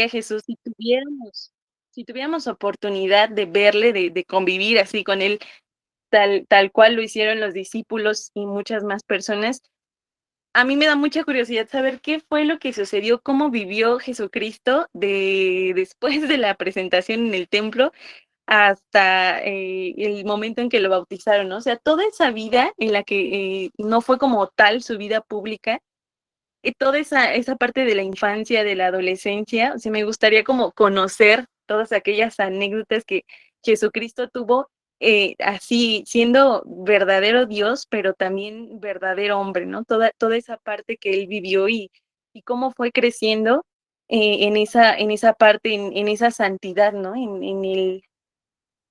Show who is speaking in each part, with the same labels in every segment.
Speaker 1: a Jesús, si tuviéramos oportunidad de verle, de convivir así con él, tal cual lo hicieron los discípulos y muchas más personas, a mí me da mucha curiosidad saber qué fue lo que sucedió, cómo vivió Jesucristo después de la presentación en el templo hasta, el momento en que lo bautizaron, ¿no? O sea, toda esa vida en la que, no fue como tal su vida pública, toda esa parte de la infancia, de la adolescencia, o sea, me gustaría como conocer todas aquellas anécdotas que Jesucristo tuvo, así siendo verdadero Dios, pero también verdadero hombre, ¿no? Toda esa parte que él vivió y cómo fue creciendo, en esa parte, en esa santidad, ¿no? En el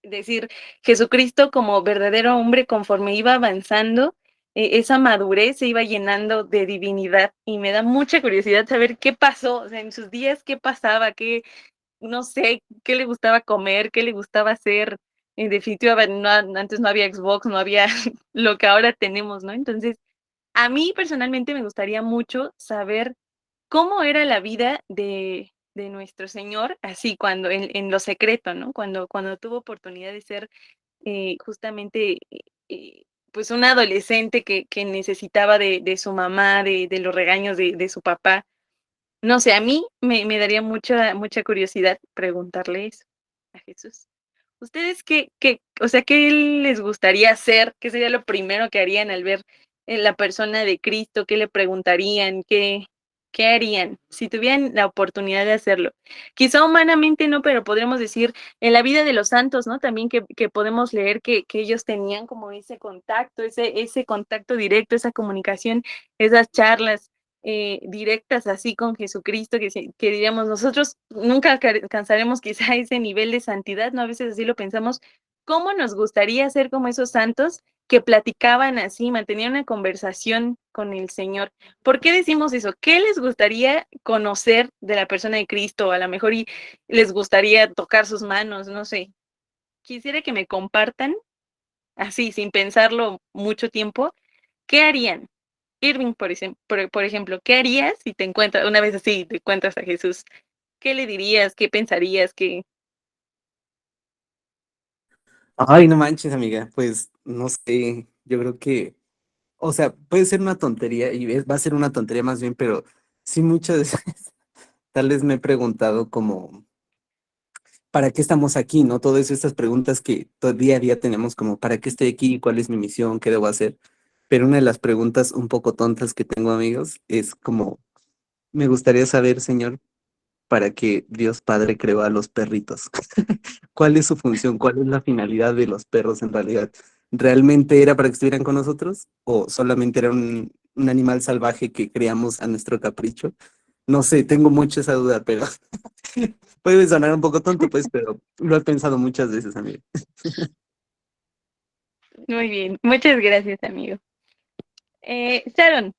Speaker 1: decir, Jesucristo como verdadero hombre, conforme iba avanzando, esa madurez se iba llenando de divinidad, y me da mucha curiosidad saber qué pasó, o sea, en sus días, qué pasaba, qué, no sé, qué le gustaba comer, qué le gustaba hacer. En definitiva, antes no había Xbox, no había lo que ahora tenemos, ¿no? Entonces, a mí personalmente me gustaría mucho saber cómo era la vida de nuestro Señor, así cuando en lo secreto, ¿no? Cuando tuvo oportunidad de ser, justamente, pues, un adolescente que necesitaba de su mamá, de los regaños de su papá. No sé, a mí me daría mucha curiosidad preguntarle eso a Jesús. ¿Ustedes o sea, qué les gustaría hacer? ¿Qué sería lo primero que harían al ver, la persona de Cristo? ¿Qué le preguntarían? ¿Qué harían si tuvieran la oportunidad de hacerlo? Quizá humanamente no, pero podríamos decir en la vida de los santos, ¿no? También que podemos leer que ellos tenían como ese contacto, ese contacto directo, esa comunicación, esas charlas, directas así con Jesucristo, que diríamos, nosotros nunca alcanzaremos quizá ese nivel de santidad, ¿no? A veces así lo pensamos. ¿Cómo nos gustaría ser como esos santos que platicaban así, mantenían una conversación con el Señor? ¿Por qué decimos eso? ¿Qué les gustaría conocer de la persona de Cristo? A lo mejor y les gustaría tocar sus manos, no sé. Quisiera que me compartan, así, sin pensarlo mucho tiempo, ¿qué harían? Irving, por ejemplo, ¿qué harías si te encuentras una vez así, te encuentras a Jesús? ¿Qué le dirías? ¿Qué pensarías? ¿Qué?
Speaker 2: Ay, no manches, amiga. Pues no sé, yo creo que, o sea, puede ser una tontería y va a ser una tontería más bien, pero sí muchas veces tal vez me he preguntado como, ¿para qué estamos aquí? ¿No? Todas estas preguntas que todo día a día tenemos como, ¿para qué estoy aquí? ¿Cuál es mi misión? ¿Qué debo hacer? Pero una de las preguntas un poco tontas que tengo, amigos, es como, me gustaría saber, Señor, ¿para qué Dios Padre creó a los perritos? ¿Cuál es su función? ¿Cuál es la finalidad de los perros en realidad? ¿Realmente era para que estuvieran con nosotros? ¿O solamente era un animal salvaje que creamos a nuestro capricho? No sé, tengo mucho esa duda, pero puede sonar un poco tonto, pues, pero lo he pensado muchas veces, amigo.
Speaker 1: Muy bien, muchas gracias, amigo. Sharon,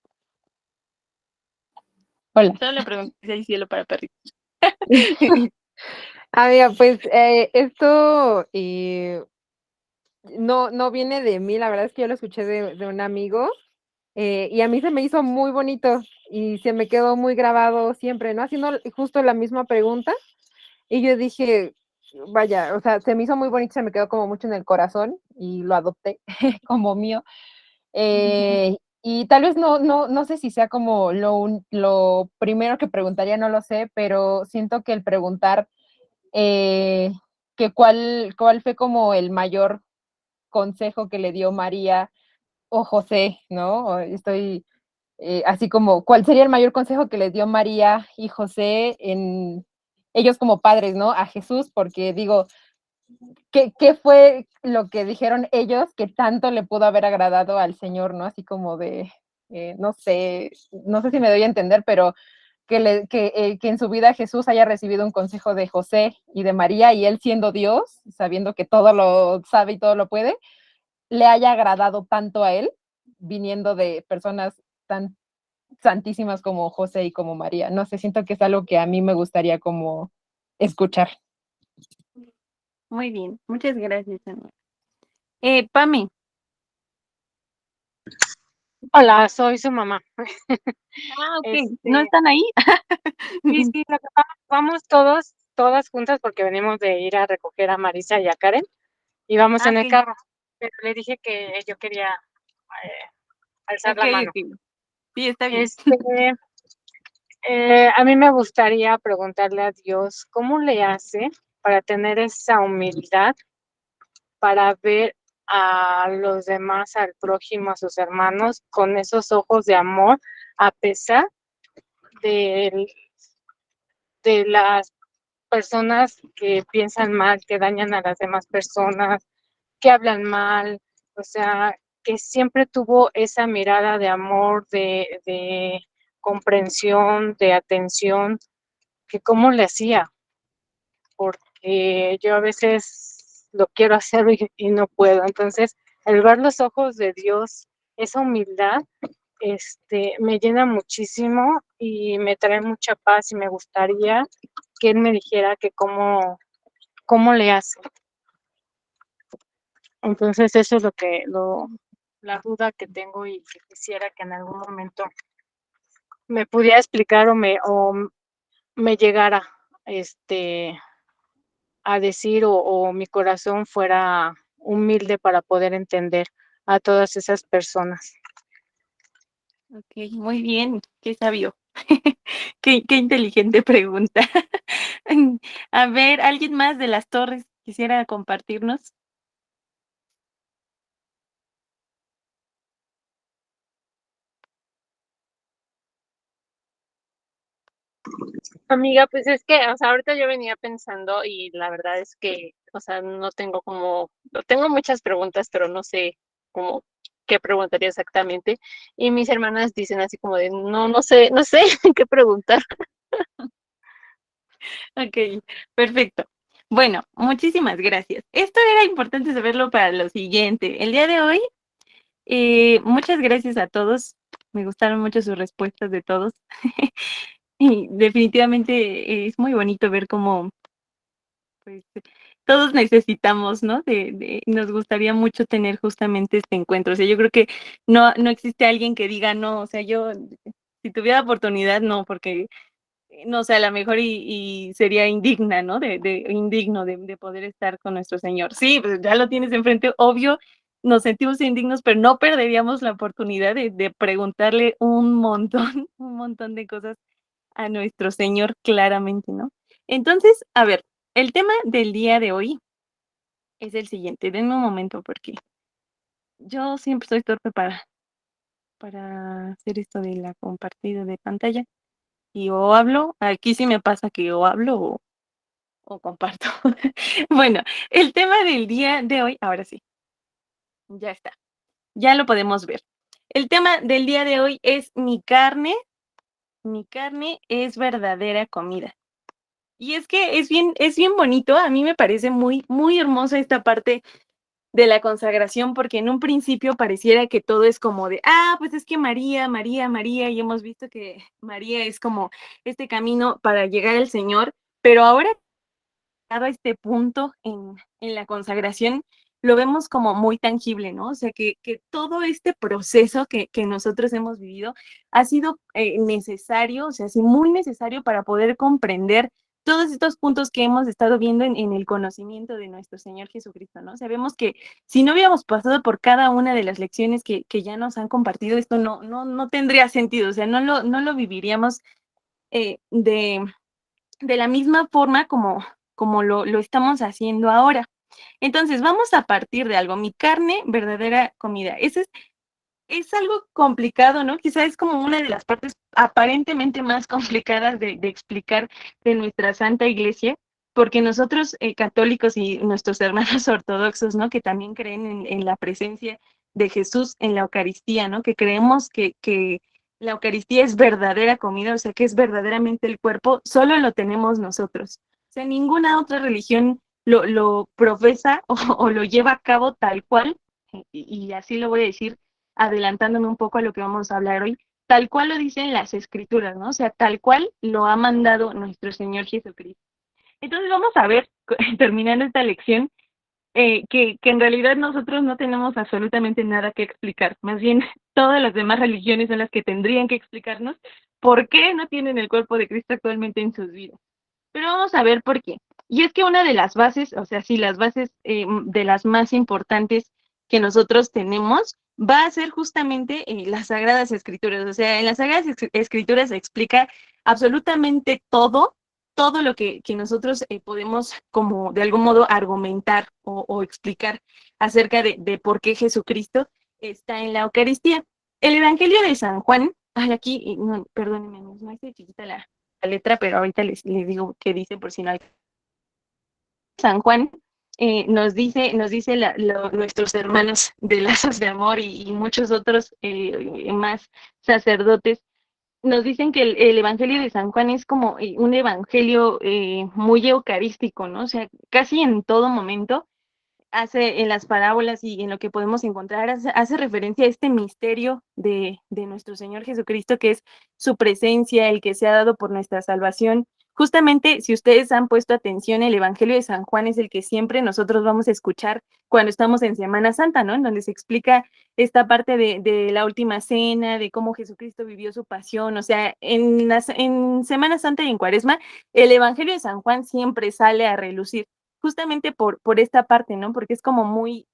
Speaker 3: Hola.
Speaker 1: solo le pregunté si hay cielo para perritos.
Speaker 3: Amiga, pues esto no viene de mí, la verdad es que yo lo escuché de un amigo y a mí se me hizo muy bonito y se me quedó muy grabado siempre, ¿no? Haciendo justo la misma pregunta y yo dije, vaya, o sea, se me hizo muy bonito, se me quedó como mucho en el corazón y lo adopté como mío. Y tal vez no sé si sea como lo primero que preguntaría, no lo sé, pero siento que el preguntar eh, que cuál fue como el mayor consejo que le dio María o José, ¿no? Estoy así como, ¿cuál sería el mayor consejo que le dio María y José en ellos como padres, ¿no? A Jesús, porque digo, ¿qué fue lo que dijeron ellos que tanto le pudo haber agradado al Señor, ¿no? Así como de, no sé si me doy a entender, pero que en su vida Jesús haya recibido un consejo de José y de María y él siendo Dios, sabiendo que todo lo sabe y todo lo puede, le haya agradado tanto a él, viniendo de personas tan santísimas como José y como María. No sé, siento que es algo que a mí me gustaría como escuchar.
Speaker 1: Muy bien, muchas gracias, amigo. Pame,
Speaker 4: Hola, soy su mamá.
Speaker 1: Ah, okey, ¿no
Speaker 4: Este,
Speaker 1: están ahí?
Speaker 4: sí, sí, lo que vamos todas juntas porque venimos de ir a recoger a Marisa y a Karen, y vamos
Speaker 1: Ah,
Speaker 4: en el
Speaker 1: okey,
Speaker 4: carro, pero le dije que yo quería, alzar la
Speaker 1: okey,
Speaker 4: mano.
Speaker 1: okey. Sí, está bien.
Speaker 4: Este, a mí me gustaría preguntarle a Dios, ¿cómo le hace para tener esa humildad para ver a los demás, al prójimo, a sus hermanos, con esos ojos de amor, a pesar del de las personas que piensan mal, que dañan a las demás personas, que hablan mal, o sea, que siempre tuvo esa mirada de amor, de comprensión, de atención, que cómo le hacía, porque yo a veces lo quiero hacer y no puedo. Entonces, el ver los ojos de Dios, esa humildad, me llena muchísimo y me trae mucha paz y me gustaría que él me dijera que cómo le hace. Entonces, eso es la duda que tengo y que quisiera que en algún momento me pudiera explicar me llegara, a decir o mi corazón fuera humilde para poder entender a todas esas personas.
Speaker 1: Okey, muy bien, qué sabio. Qué inteligente pregunta. A ver, ¿alguien más de las Torres quisiera compartirnos?
Speaker 5: Amiga, pues es que, o sea, ahorita yo venía pensando y la verdad es que, o sea, no tengo como, tengo muchas preguntas, pero no sé como qué preguntaría exactamente. Y mis hermanas dicen así como de, no, no sé qué preguntar.
Speaker 1: Okey, perfecto. Bueno, muchísimas gracias. Esto era importante saberlo para lo siguiente. El día de hoy, muchas gracias a todos. Me gustaron mucho sus respuestas de todos. Y definitivamente es muy bonito ver cómo, pues, todos necesitamos, ¿no? Nos gustaría mucho tener justamente este encuentro. O sea, yo creo que no existe alguien que diga: "No", o sea, yo si tuviera oportunidad, no, porque no sé, a la mejor y sería indigna, ¿no? De indigno de poder estar con nuestro Señor. Sí, pues ya lo tienes enfrente, obvio, nos sentimos indignos, pero no perderíamos la oportunidad de preguntarle un montón, un montón de cosas a nuestro Señor claramente, ¿no? Entonces, a ver, el tema del día de hoy es el siguiente. Denme un momento porque yo siempre soy torpe para hacer esto de la compartida de pantalla y o hablo, aquí sí me pasa que o hablo o comparto. Bueno, el tema del día de hoy, ahora sí, ya está, ya lo podemos ver. El tema del día de hoy es mi carne es verdadera comida. Y es que es bien bonito, a mí me parece muy, muy hermosa esta parte de la consagración, porque en un principio pareciera que todo es como de, pues es que María, María, María, y hemos visto que María es como este camino para llegar al Señor, pero ahora a este punto en la consagración, lo vemos como muy tangible, ¿no? O sea, que todo este proceso que nosotros hemos vivido ha sido necesario, o sea, sí, muy necesario para poder comprender todos estos puntos que hemos estado viendo en el conocimiento de nuestro Señor Jesucristo, ¿no? Sabemos que si no hubiéramos pasado por cada una de las lecciones que ya nos han compartido, esto no tendría sentido, o sea, no lo viviríamos de la misma forma como lo estamos haciendo ahora. Entonces, vamos a partir de algo, mi carne, verdadera comida. Ese es algo complicado, ¿no? Quizá es como una de las partes aparentemente más complicadas de explicar de nuestra Santa Iglesia, porque nosotros, católicos y nuestros hermanos ortodoxos, ¿no? Que también creen en la presencia de Jesús en la Eucaristía, ¿no? Que creemos que la Eucaristía es verdadera comida, o sea, que es verdaderamente el cuerpo, solo lo tenemos nosotros. O sea, ninguna otra religión lo profesa o lo lleva a cabo tal cual, y así lo voy a decir adelantándome un poco a lo que vamos a hablar hoy, tal cual lo dicen las escrituras, ¿no? O sea, tal cual lo ha mandado nuestro Señor Jesucristo. Entonces vamos a ver, terminando esta lección, que en realidad nosotros no tenemos absolutamente nada que explicar, más bien todas las demás religiones son las que tendrían que explicarnos por qué no tienen el cuerpo de Cristo actualmente en sus vidas. Pero vamos a ver por qué. Y es que una de las bases, o sea, sí, las bases de las más importantes que nosotros tenemos, va a ser justamente las Sagradas Escrituras. O sea, en las Sagradas Escrituras se explica absolutamente todo lo que nosotros podemos como de algún modo argumentar o explicar acerca de por qué Jesucristo está en la Eucaristía. El Evangelio de San Juan, ay, aquí, no, perdónenme, no está chiquita la letra, pero ahorita les digo qué dice por si no hay. San Juan nos dice nuestros hermanos de lazos de amor y muchos otros más sacerdotes, nos dicen que el Evangelio de San Juan es como un evangelio muy eucarístico, ¿no? O sea, casi en todo momento hace en las parábolas y en lo que podemos encontrar, hace referencia a este misterio de nuestro Señor Jesucristo, que es su presencia, el que se ha dado por nuestra salvación. Justamente, si ustedes han puesto atención, el Evangelio de San Juan es el que siempre nosotros vamos a escuchar cuando estamos en Semana Santa, ¿no? En donde se explica esta parte de la última cena, de cómo Jesucristo vivió su pasión. O sea, en Semana Santa y en Cuaresma, el Evangelio de San Juan siempre sale a relucir justamente por esta parte, ¿no? Porque es como muy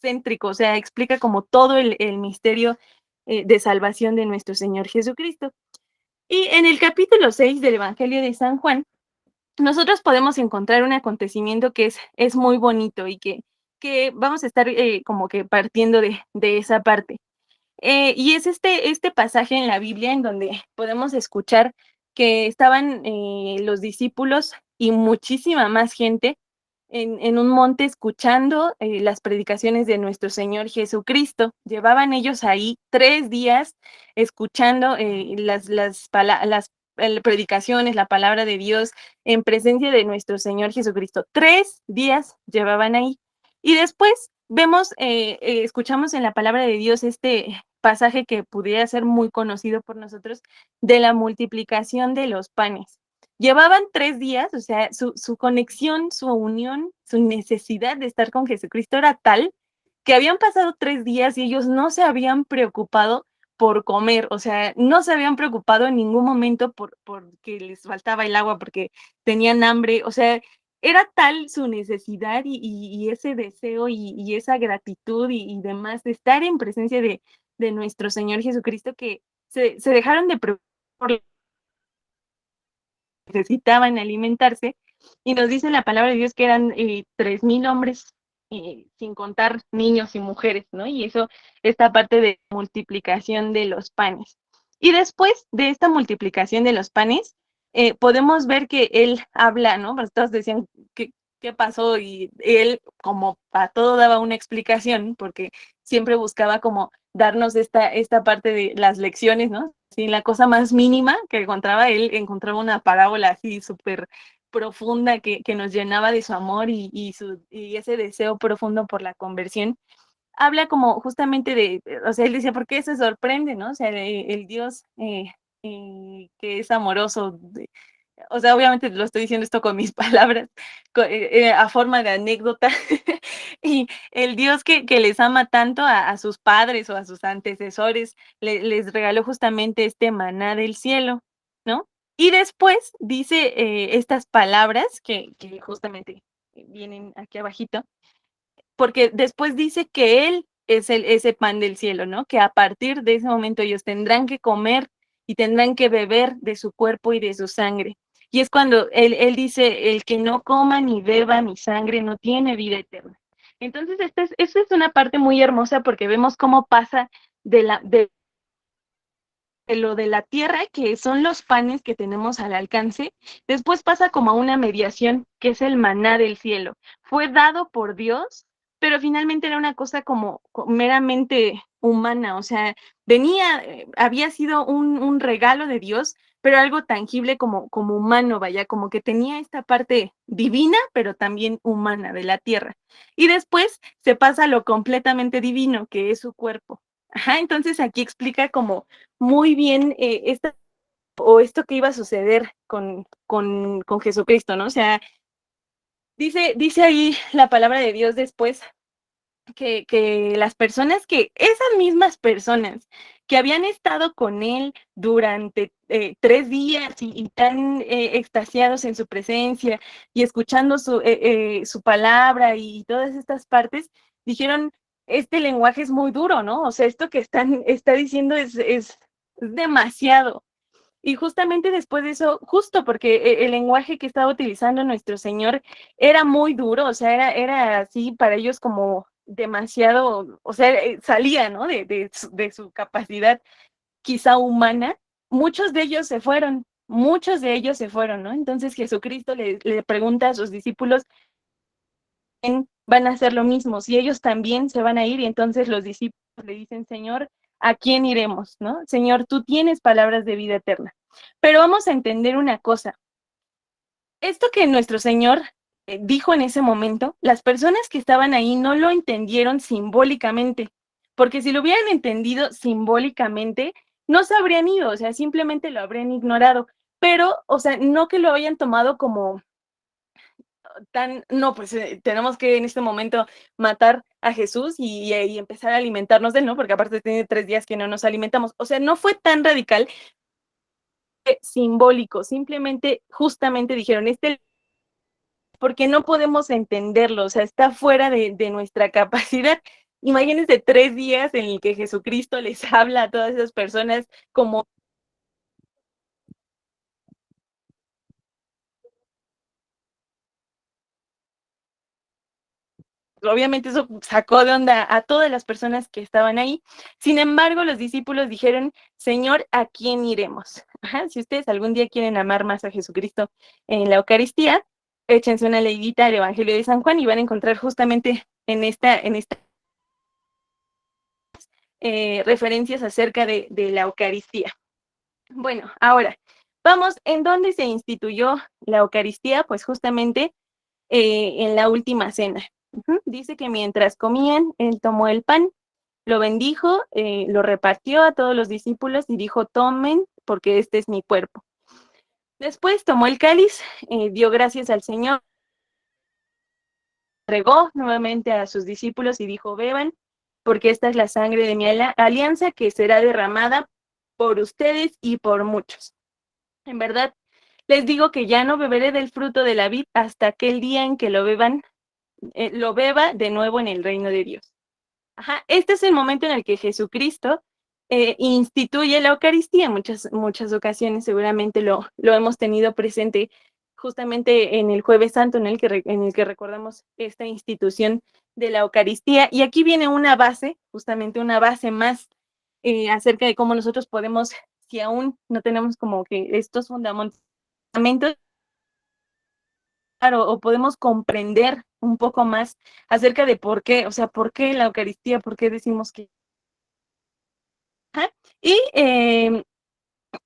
Speaker 1: céntrico, o sea, explica como todo el misterio de salvación de nuestro Señor Jesucristo. Y en el capítulo 6 del Evangelio de San Juan, nosotros podemos encontrar un acontecimiento que es muy bonito y que vamos a estar como que partiendo de esa parte. Y es este pasaje en la Biblia en donde podemos escuchar que estaban los discípulos y muchísima más gente en un monte escuchando las predicaciones de nuestro Señor Jesucristo. Llevaban ellos ahí 3 días escuchando las predicaciones, la palabra de Dios en presencia de nuestro Señor Jesucristo. 3 días llevaban ahí. Y después vemos, escuchamos en la palabra de Dios este pasaje que pudiera ser muy conocido por nosotros de la multiplicación de los panes. Llevaban 3 días, o sea, su conexión, su unión, su necesidad de estar con Jesucristo era tal que habían pasado 3 días y ellos no se habían preocupado por comer, o sea, no se habían preocupado en ningún momento porque les faltaba el agua, porque tenían hambre, o sea, era tal su necesidad y ese deseo y esa gratitud y demás de estar en presencia de nuestro Señor Jesucristo que se dejaron de preocupar, necesitaban alimentarse, y nos dice la palabra de Dios que eran 3,000 hombres, sin contar niños y mujeres, ¿no? Y eso, esta parte de multiplicación de los panes. Y después de esta multiplicación de los panes, podemos ver que él habla, ¿no? Pues todos decían, ¿qué pasó? Y él, como para todo, daba una explicación, porque siempre buscaba como darnos esta parte de las lecciones, ¿no? Sí, la cosa más mínima que encontraba, él encontraba una parábola así súper profunda que nos llenaba de su amor y ese deseo profundo por la conversión. Habla como justamente o sea, él decía, ¿por qué se sorprende, no? O sea, el Dios que es amoroso, o sea, obviamente lo estoy diciendo esto con mis palabras, a forma de anécdota, y el Dios que les ama tanto a sus padres o a sus antecesores, les regaló justamente este maná del cielo, ¿no? Y después dice estas palabras que justamente vienen aquí abajito, porque después dice que Él es ese pan del cielo, ¿no? Que a partir de ese momento ellos tendrán que comer y tendrán que beber de su cuerpo y de su sangre. Y es cuando él dice, el que no coma ni beba mi sangre no tiene vida eterna. Entonces, esta es una parte muy hermosa porque vemos cómo pasa de lo de la tierra, que son los panes que tenemos al alcance, después pasa como a una mediación, que es el maná del cielo. Fue dado por Dios, pero finalmente era una cosa como meramente humana, o sea, había sido un regalo de Dios, pero algo tangible como humano, vaya, como que tenía esta parte divina, pero también humana de la tierra. Y después se pasa a lo completamente divino, que es su cuerpo. Ajá, entonces aquí explica como muy bien esto que iba a suceder con Jesucristo, ¿no? O sea, dice ahí la palabra de Dios después que las personas esas mismas personas que habían estado con él durante 3 días y tan extasiados en su presencia y escuchando su palabra y todas estas partes, dijeron, este lenguaje es muy duro, ¿no? O sea, esto que está diciendo es demasiado. Y justamente después de eso, justo porque el lenguaje que estaba utilizando nuestro Señor era muy duro, o sea, era así para ellos como demasiado, o sea, salía, ¿no? De su capacidad quizá humana. Muchos de ellos se fueron, ¿no? Entonces Jesucristo le pregunta a sus discípulos, van a hacer lo mismo, si ellos también se van a ir, y entonces los discípulos le dicen, Señor, ¿a quién iremos? ¿No? Señor, tú tienes palabras de vida eterna. Pero vamos a entender una cosa. Esto que nuestro Señor dijo en ese momento, las personas que estaban ahí no lo entendieron simbólicamente, porque si lo hubieran entendido simbólicamente, no se habrían ido, o sea, simplemente lo habrían ignorado. Pero, o sea, no que lo hayan tomado como no, pues tenemos que en este momento matar a Jesús y empezar a alimentarnos de él, ¿no? Porque aparte tiene 3 días que no nos alimentamos. O sea, no fue tan radical, simbólico, simplemente, justamente dijeron, porque no podemos entenderlo, o sea, está fuera de nuestra capacidad. Imagínense 3 días en el que Jesucristo les habla a todas esas personas como obviamente eso sacó de onda a todas las personas que estaban ahí. Sin embargo, los discípulos dijeron, Señor, ¿a quién iremos? Ajá, si ustedes algún día quieren amar más a Jesucristo en la Eucaristía, échense una leidita al Evangelio de San Juan y van a encontrar justamente en esta referencias acerca de la Eucaristía. Bueno, ahora, vamos, ¿en dónde se instituyó la Eucaristía? Pues justamente en la última cena. Dice que mientras comían, él tomó el pan, lo bendijo, lo repartió a todos los discípulos y dijo, tomen, porque este es mi cuerpo. Después tomó el cáliz, dio gracias al Señor, entregó nuevamente a sus discípulos y dijo, beban, porque esta es la sangre de mi alianza que será derramada por ustedes y por muchos. En verdad, les digo que ya no beberé del fruto de la vid hasta aquel día en que lo beba de nuevo en el reino de Dios. Ajá, este es el momento en el que Jesucristo instituye la Eucaristía. En muchas ocasiones seguramente lo hemos tenido presente justamente en el Jueves Santo, en el que recordamos esta institución de la Eucaristía. Y aquí viene una base, justamente una base más acerca de cómo nosotros podemos, si aún no tenemos como que estos fundamentos, o podemos comprender un poco más acerca de por qué, o sea, por qué la Eucaristía, por qué decimos que... Ajá. Y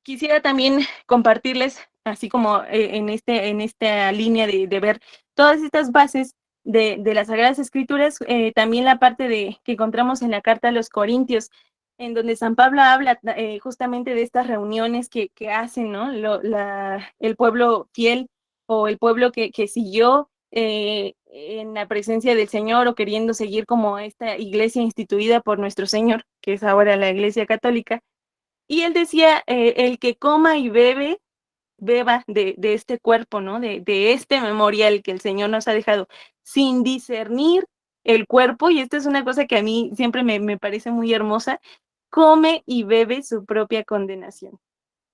Speaker 1: quisiera también compartirles, así como en esta línea de ver todas estas bases de las Sagradas Escrituras, también la parte que encontramos en la carta a los Corintios, en donde San Pablo habla justamente de estas reuniones que hacen, ¿no? El pueblo fiel o el pueblo que siguió en la presencia del Señor o queriendo seguir como esta iglesia instituida por nuestro Señor, que es ahora la Iglesia Católica. Y él decía, el que coma y beba de este cuerpo, ¿no? De este memorial que el Señor nos ha dejado, sin discernir el cuerpo, y esta es una cosa que a mí siempre me parece muy hermosa, come y bebe su propia condenación.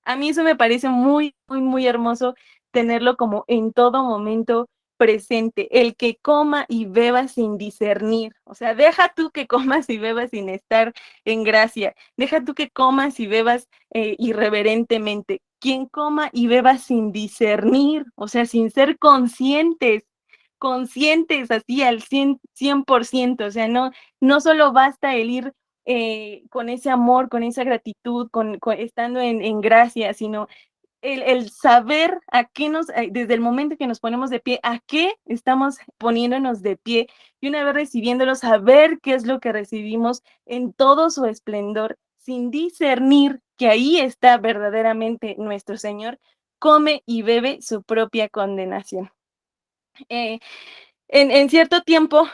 Speaker 1: A mí eso me parece muy, muy, muy hermoso tenerlo como en todo momento presente, el que coma y beba sin discernir, o sea, deja tú que comas y bebas sin estar en gracia, deja tú que comas y bebas irreverentemente, quien coma y beba sin discernir, o sea, sin ser conscientes así al 100%, o sea, no solo basta el ir con ese amor, con esa gratitud, estando en gracia, sino el saber desde el momento que nos ponemos de pie, a qué estamos poniéndonos de pie, y una vez recibiéndolo, saber qué es lo que recibimos en todo su esplendor, sin discernir que ahí está verdaderamente nuestro Señor, come y bebe su propia condenación. En cierto tiempo,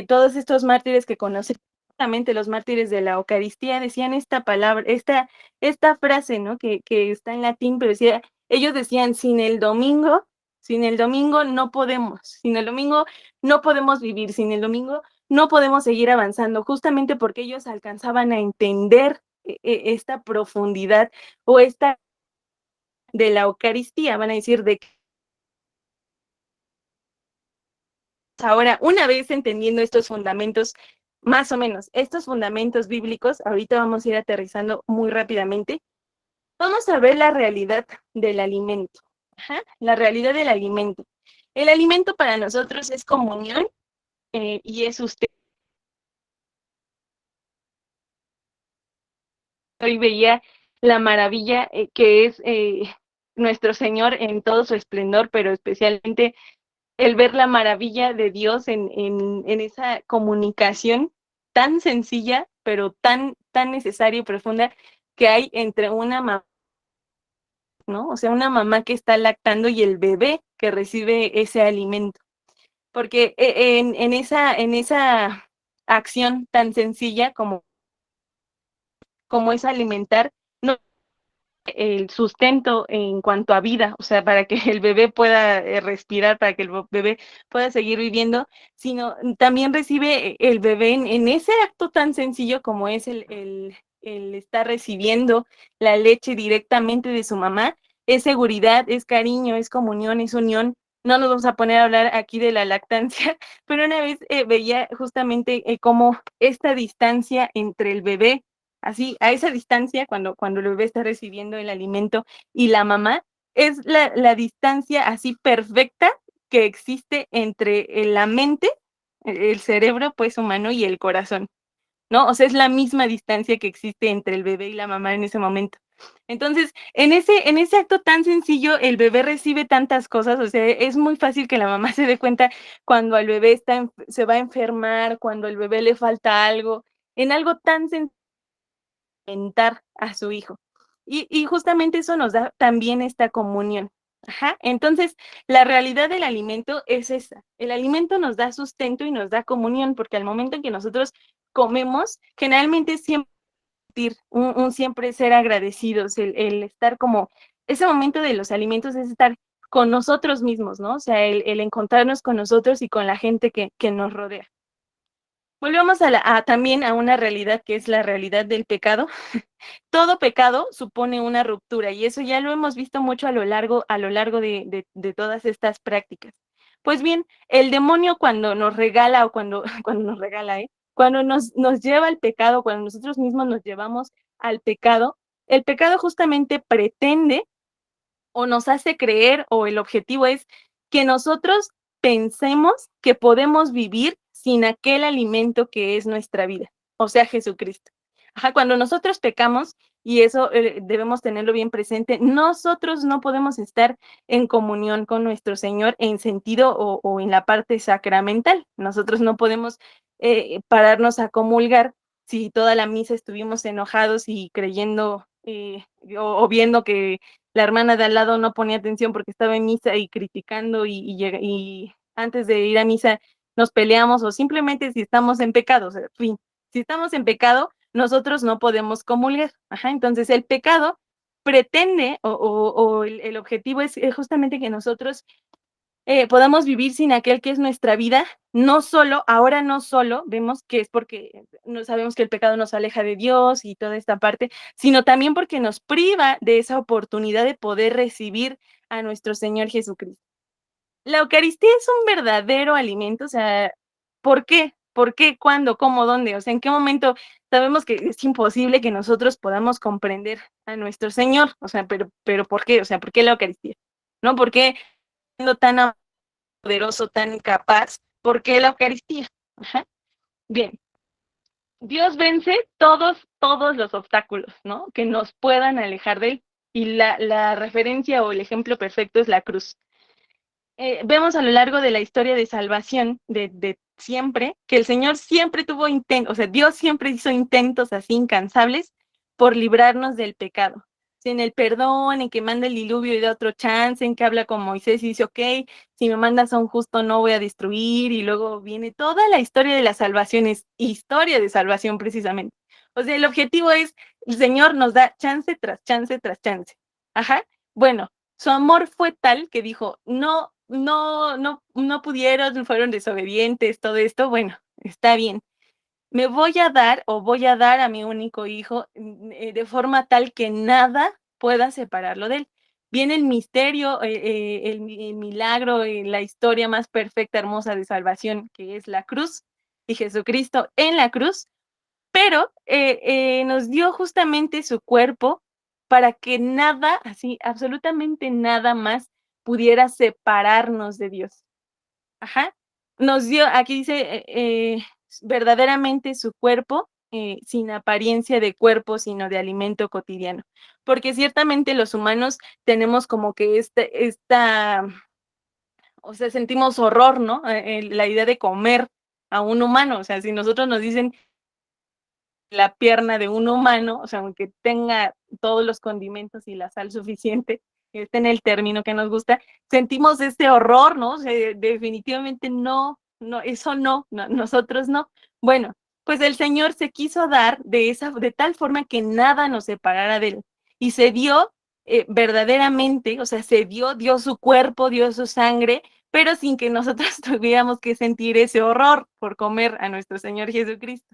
Speaker 1: todos estos mártires que conocen, los mártires de la Eucaristía, decían esta palabra, esta frase, ¿no? Que está en latín, pero decía, ellos decían, sin el domingo no podemos, sin el domingo no podemos vivir, sin el domingo no podemos seguir avanzando, justamente porque ellos alcanzaban a entender esta profundidad o esta de la Eucaristía, van a decir de que ahora, una vez entendiendo estos fundamentos, más o menos, estos fundamentos bíblicos, ahorita vamos a ir aterrizando muy rápidamente, vamos a ver la realidad del alimento. Ajá, la realidad del alimento. El alimento para nosotros es comunión y es usted. Hoy veía la maravilla que es nuestro Señor en todo su esplendor, pero especialmente el ver la maravilla de Dios en esa comunicación tan sencilla, pero tan necesaria y profunda que hay entre una mamá, ¿no? O sea, una mamá que está lactando y el bebé que recibe ese alimento. Porque en esa acción tan sencilla como es alimentar, no el sustento en cuanto a vida, o sea, para que el bebé pueda respirar, para que el bebé pueda seguir viviendo, sino también recibe el bebé en ese acto tan sencillo como es el estar recibiendo la leche directamente de su mamá, es seguridad, es cariño, es comunión, es unión. No nos vamos a poner a hablar aquí de la lactancia, pero una vez veía justamente cómo esta distancia entre el bebé, así, a esa distancia, cuando el bebé está recibiendo el alimento y la mamá, es la distancia así perfecta que existe entre la mente, el cerebro pues humano y el corazón, ¿no? O sea, es la misma distancia que existe entre el bebé y la mamá en ese momento. Entonces, en ese acto tan sencillo, el bebé recibe tantas cosas, o sea, es muy fácil que la mamá se dé cuenta cuando el bebé se va a enfermar, cuando al bebé le falta algo, en algo tan sencillo a su hijo. Y justamente eso nos da también esta comunión. Ajá. Entonces, la realidad del alimento es esa. El alimento nos da sustento y nos da comunión, porque al momento en que nosotros comemos, generalmente siempre un siempre ser agradecidos, el estar como, ese momento de los alimentos es estar con nosotros mismos, ¿no? O sea, el encontrarnos con nosotros y con la gente que nos rodea. Volvemos también a una realidad que es la realidad del pecado. Todo pecado supone una ruptura y eso ya lo hemos visto mucho a lo largo de todas estas prácticas. Pues bien, el demonio cuando nos regala o cuando nos regala, cuando nos lleva al pecado, cuando nosotros mismos nos llevamos al pecado, el pecado justamente pretende o nos hace creer o el objetivo es que nosotros pensemos que podemos vivir sin aquel alimento que es nuestra vida, o sea, Jesucristo. Ajá, cuando nosotros pecamos, y eso debemos tenerlo bien presente, nosotros no podemos estar en comunión con nuestro Señor en sentido o en la parte sacramental. Nosotros no podemos pararnos a comulgar si toda la misa estuvimos enojados y creyendo o viendo que la hermana de al lado no ponía atención porque estaba en misa y criticando y antes de ir a misa nos peleamos o simplemente si estamos en pecado, o sea, fin, si estamos en pecado, nosotros no podemos comulgar. Ajá, entonces el pecado pretende o el objetivo es justamente que nosotros podamos vivir sin aquel que es nuestra vida, ahora no solo vemos que es porque no sabemos que el pecado nos aleja de Dios y toda esta parte, sino también porque nos priva de esa oportunidad de poder recibir a nuestro Señor Jesucristo. La Eucaristía es un verdadero alimento, o sea, ¿por qué? ¿Por qué? ¿Cuándo? ¿Cómo? ¿Dónde? O sea, ¿en qué momento sabemos que es imposible que nosotros podamos comprender a nuestro Señor? O sea, pero ¿por qué? O sea, ¿por qué la Eucaristía? ¿No? ¿Por qué siendo tan poderoso, tan capaz? ¿Por qué la Eucaristía? Ajá. Bien, Dios vence todos los obstáculos, ¿no? Que nos puedan alejar de él. Y la referencia o el ejemplo perfecto es la cruz. Vemos a lo largo de la historia de salvación de siempre, que el Señor siempre tuvo intentos, o sea, Dios siempre hizo intentos así incansables por librarnos del pecado. en el perdón, en que manda el diluvio y da otro chance, en que habla con Moisés y dice, ok, si me mandas a un justo no voy a destruir, y luego viene toda la historia de la salvación, es historia de salvación precisamente. O sea, el objetivo es, el Señor nos da chance tras chance tras chance. Ajá. Bueno, su amor fue tal que dijo, no pudieron, fueron desobedientes, todo esto, bueno, está bien. Me voy a dar o voy a dar a mi único hijo de forma tal que nada pueda separarlo de él. Viene el misterio, el milagro, la historia más perfecta, hermosa de salvación, que es la cruz, y Jesucristo en la cruz, pero nos dio justamente su cuerpo para que nada, así, absolutamente nada más pudiera separarnos de Dios. Ajá. Nos dio, aquí dice, verdaderamente su cuerpo, sin apariencia de cuerpo, sino de alimento cotidiano. Porque ciertamente los humanos tenemos como que o sea, sentimos horror, ¿no? La idea de comer a un humano. O sea, si nosotros nos dicen la pierna de un humano, o sea, aunque tenga todos los condimentos y la sal suficiente, esté en el término que nos gusta, sentimos ese horror, ¿no? O sea, definitivamente eso no, nosotros no. Bueno, pues el Señor se quiso dar de tal forma que nada nos separara de él. Y se dio verdaderamente, o sea, dio su cuerpo, dio su sangre, pero sin que nosotros tuviéramos que sentir ese horror por comer a nuestro Señor Jesucristo.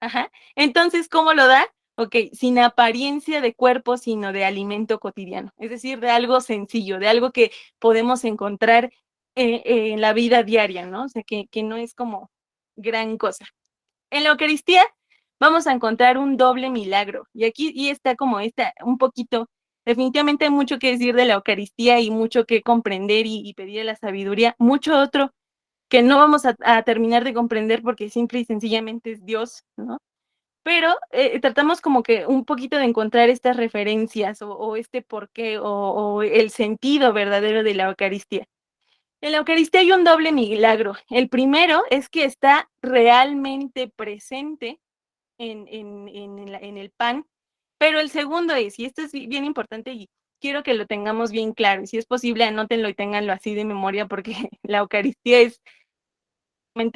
Speaker 1: Ajá. Entonces, ¿cómo lo da? Ok, sin apariencia de cuerpo, sino de alimento cotidiano, es decir, de algo sencillo, de algo que podemos encontrar en la vida diaria, ¿no? O sea, que no es como gran cosa. En la Eucaristía vamos a encontrar un doble milagro, y aquí está como un poquito, definitivamente hay mucho que decir de la Eucaristía y mucho que comprender y pedir la sabiduría, mucho otro que no vamos a terminar de comprender porque simple y sencillamente es Dios, ¿no? Pero tratamos como que un poquito de encontrar estas referencias o este porqué o el sentido verdadero de la Eucaristía. En la Eucaristía hay un doble milagro. El primero es que está realmente presente en el pan, pero el segundo es, y esto es bien importante y quiero que lo tengamos bien claro, y si es posible anótenlo y ténganlo así de memoria porque la Eucaristía es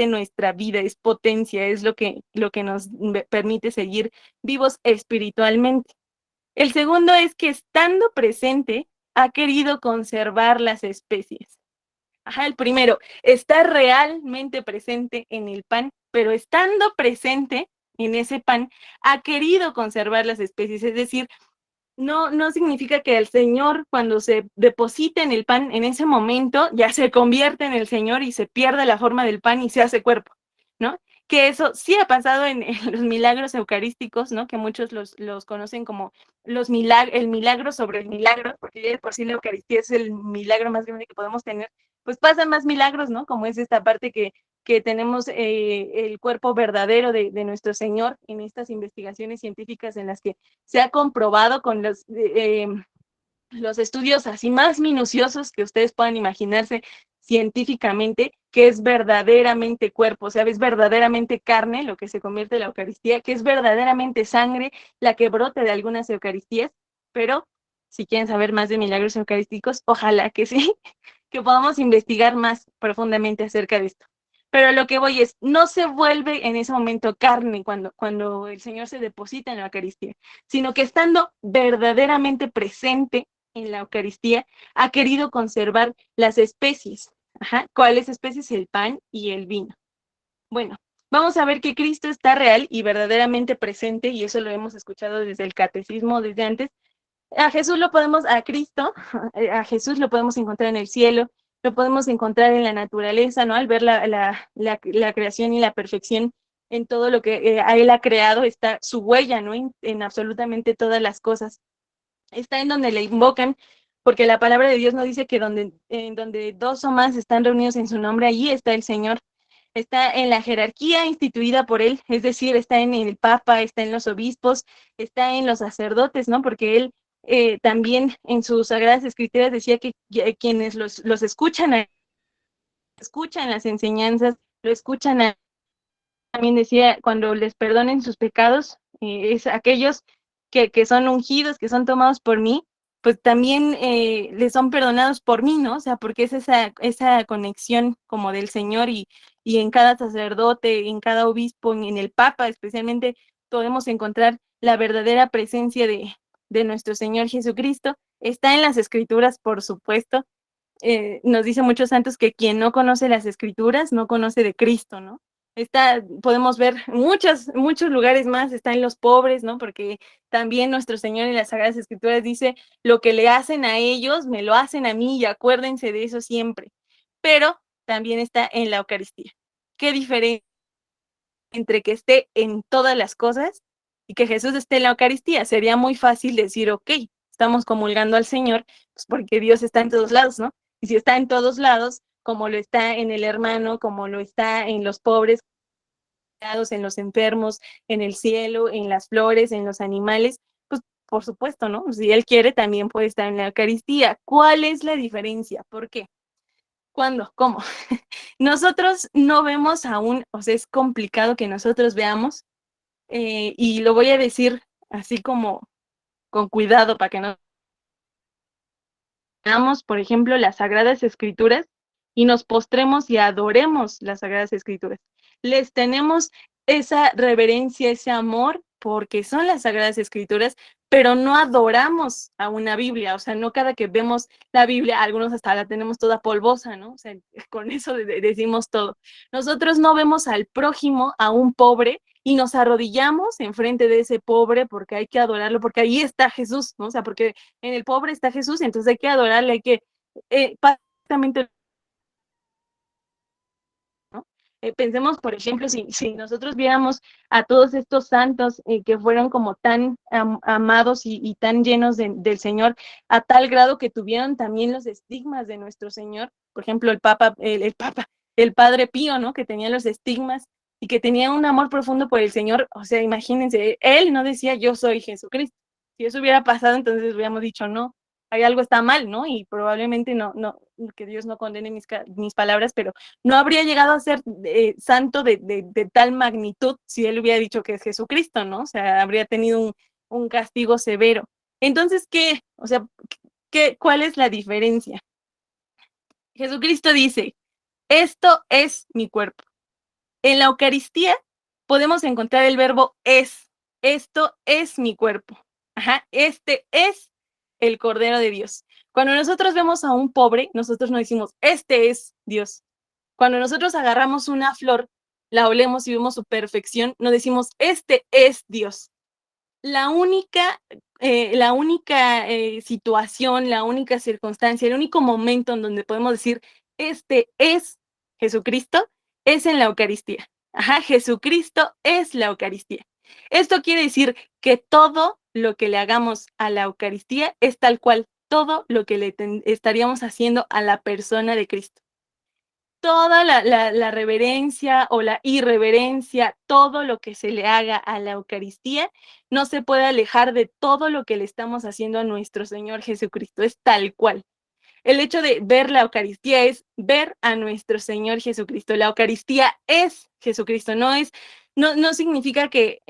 Speaker 1: nuestra vida, es potencia, es lo que nos permite seguir vivos espiritualmente. El segundo es que estando presente, ha querido conservar las especies. Ajá, el primero, está realmente presente en el pan, pero estando presente en ese pan, ha querido conservar las especies, es decir, no significa que el Señor, cuando se deposita en el pan, en ese momento ya se convierte en el Señor y se pierde la forma del pan y se hace cuerpo, ¿no? Que eso sí ha pasado en los milagros eucarísticos, ¿no? Que muchos los conocen como el milagro sobre el milagro, porque ya de por sí la Eucaristía es el milagro más grande que podemos tener, pues pasan más milagros, ¿no? Como es esta parte que tenemos el cuerpo verdadero de nuestro Señor en estas investigaciones científicas en las que se ha comprobado con los estudios así más minuciosos que ustedes puedan imaginarse científicamente, que es verdaderamente cuerpo, o sea, es verdaderamente carne lo que se convierte en la Eucaristía, que es verdaderamente sangre la que brota de algunas Eucaristías, pero si quieren saber más de milagros eucarísticos, ojalá que sí, que podamos investigar más profundamente acerca de esto. Pero lo que voy es, no se vuelve en ese momento carne cuando el Señor se deposita en la Eucaristía, sino que estando verdaderamente presente en la Eucaristía, ha querido conservar las especies. Ajá. ¿Cuáles especies? El pan y el vino. Bueno, vamos a ver que Cristo está real y verdaderamente presente, y eso lo hemos escuchado desde el catecismo, desde antes. A Cristo, a Jesús lo podemos encontrar en el cielo, lo podemos encontrar en la naturaleza, ¿no? Al ver la creación y la perfección en todo lo que Él ha creado, está su huella, ¿no? En absolutamente todas las cosas. Está en donde le invocan, porque la palabra de Dios nos dice que en donde dos o más están reunidos en su nombre, allí está el Señor. Está en la jerarquía instituida por Él, es decir, está en el Papa, está en los obispos, está en los sacerdotes, ¿no? Porque Él también en sus sagradas escrituras decía que quienes los escuchan las enseñanzas, lo también decía, cuando les perdonen sus pecados, es aquellos que son ungidos, que son tomados por mí, pues también les son perdonados por mí, ¿no? O sea, porque es esa conexión como del Señor y en cada sacerdote, en cada obispo, en el Papa especialmente, podemos encontrar la verdadera presencia de nuestro Señor Jesucristo. Está en las Escrituras, por supuesto. Nos dice muchos santos que quien no conoce las Escrituras no conoce de Cristo, ¿no? Podemos ver muchos lugares más, está en los pobres, ¿no? Porque también nuestro Señor en las Sagradas Escrituras dice, lo que le hacen a ellos, me lo hacen a mí y acuérdense de eso siempre. Pero también está en la Eucaristía. ¿Qué diferencia entre que esté en todas las cosas y que Jesús esté en la Eucaristía? Sería muy fácil decir, ok, estamos comulgando al Señor, pues porque Dios está en todos lados, ¿no? Y si está en todos lados, como lo está en el hermano, como lo está en los pobres, en los enfermos, en el cielo, en las flores, en los animales, pues por supuesto, ¿no? Si Él quiere, también puede estar en la Eucaristía. ¿Cuál es la diferencia? ¿Por qué? ¿Cuándo? ¿Cómo? Nosotros no vemos aún, o sea, es complicado que nosotros veamos, y lo voy a decir así como con cuidado para que no veamos, por ejemplo, las Sagradas Escrituras y nos postremos y adoremos las Sagradas Escrituras. Les tenemos esa reverencia, ese amor, porque son las Sagradas Escrituras, pero no adoramos a una Biblia, o sea, no cada que vemos la Biblia, algunos hasta la tenemos toda polvosa, ¿no? O sea, con eso decimos todo. Nosotros no vemos al prójimo, a un pobre, y nos arrodillamos enfrente de ese pobre porque hay que adorarlo, porque ahí está Jesús, ¿no? O sea, porque en el pobre está Jesús, entonces hay que adorarle, hay que, prácticamente, ¿no? Pensemos, por ejemplo, si nosotros viéramos a todos estos santos que fueron como tan amados y tan llenos del Señor, a tal grado que tuvieron también los estigmas de nuestro Señor, por ejemplo, el Padre Pío, ¿no? Que tenía los estigmas y que tenía un amor profundo por el Señor. O sea, imagínense, él no decía yo soy Jesucristo. Si eso hubiera pasado, entonces hubiéramos dicho no, hay algo está mal, ¿no? Y probablemente no, que Dios no condene mis palabras, pero no habría llegado a ser santo de tal magnitud si él hubiera dicho que es Jesucristo, ¿no? O sea, habría tenido un castigo severo. Entonces, ¿qué? O sea, ¿cuál es la diferencia? Jesucristo dice, esto es mi cuerpo. En la Eucaristía podemos encontrar el verbo es. Esto es mi cuerpo. Ajá, este es el Cordero de Dios. Cuando nosotros vemos a un pobre, nosotros no decimos, este es Dios. Cuando nosotros agarramos una flor, la olemos y vemos su perfección, no decimos, este es Dios. La única situación, la única circunstancia, el único momento en donde podemos decir, este es Jesucristo, es en la Eucaristía. Ajá, Jesucristo es la Eucaristía. Esto quiere decir que todo lo que le hagamos a la Eucaristía es tal cual todo lo que le estaríamos haciendo a la persona de Cristo. Toda la reverencia o la irreverencia, todo lo que se le haga a la Eucaristía, no se puede alejar de todo lo que le estamos haciendo a nuestro Señor Jesucristo, es tal cual. El hecho de ver la Eucaristía es ver a nuestro Señor Jesucristo. La Eucaristía es Jesucristo, no significa que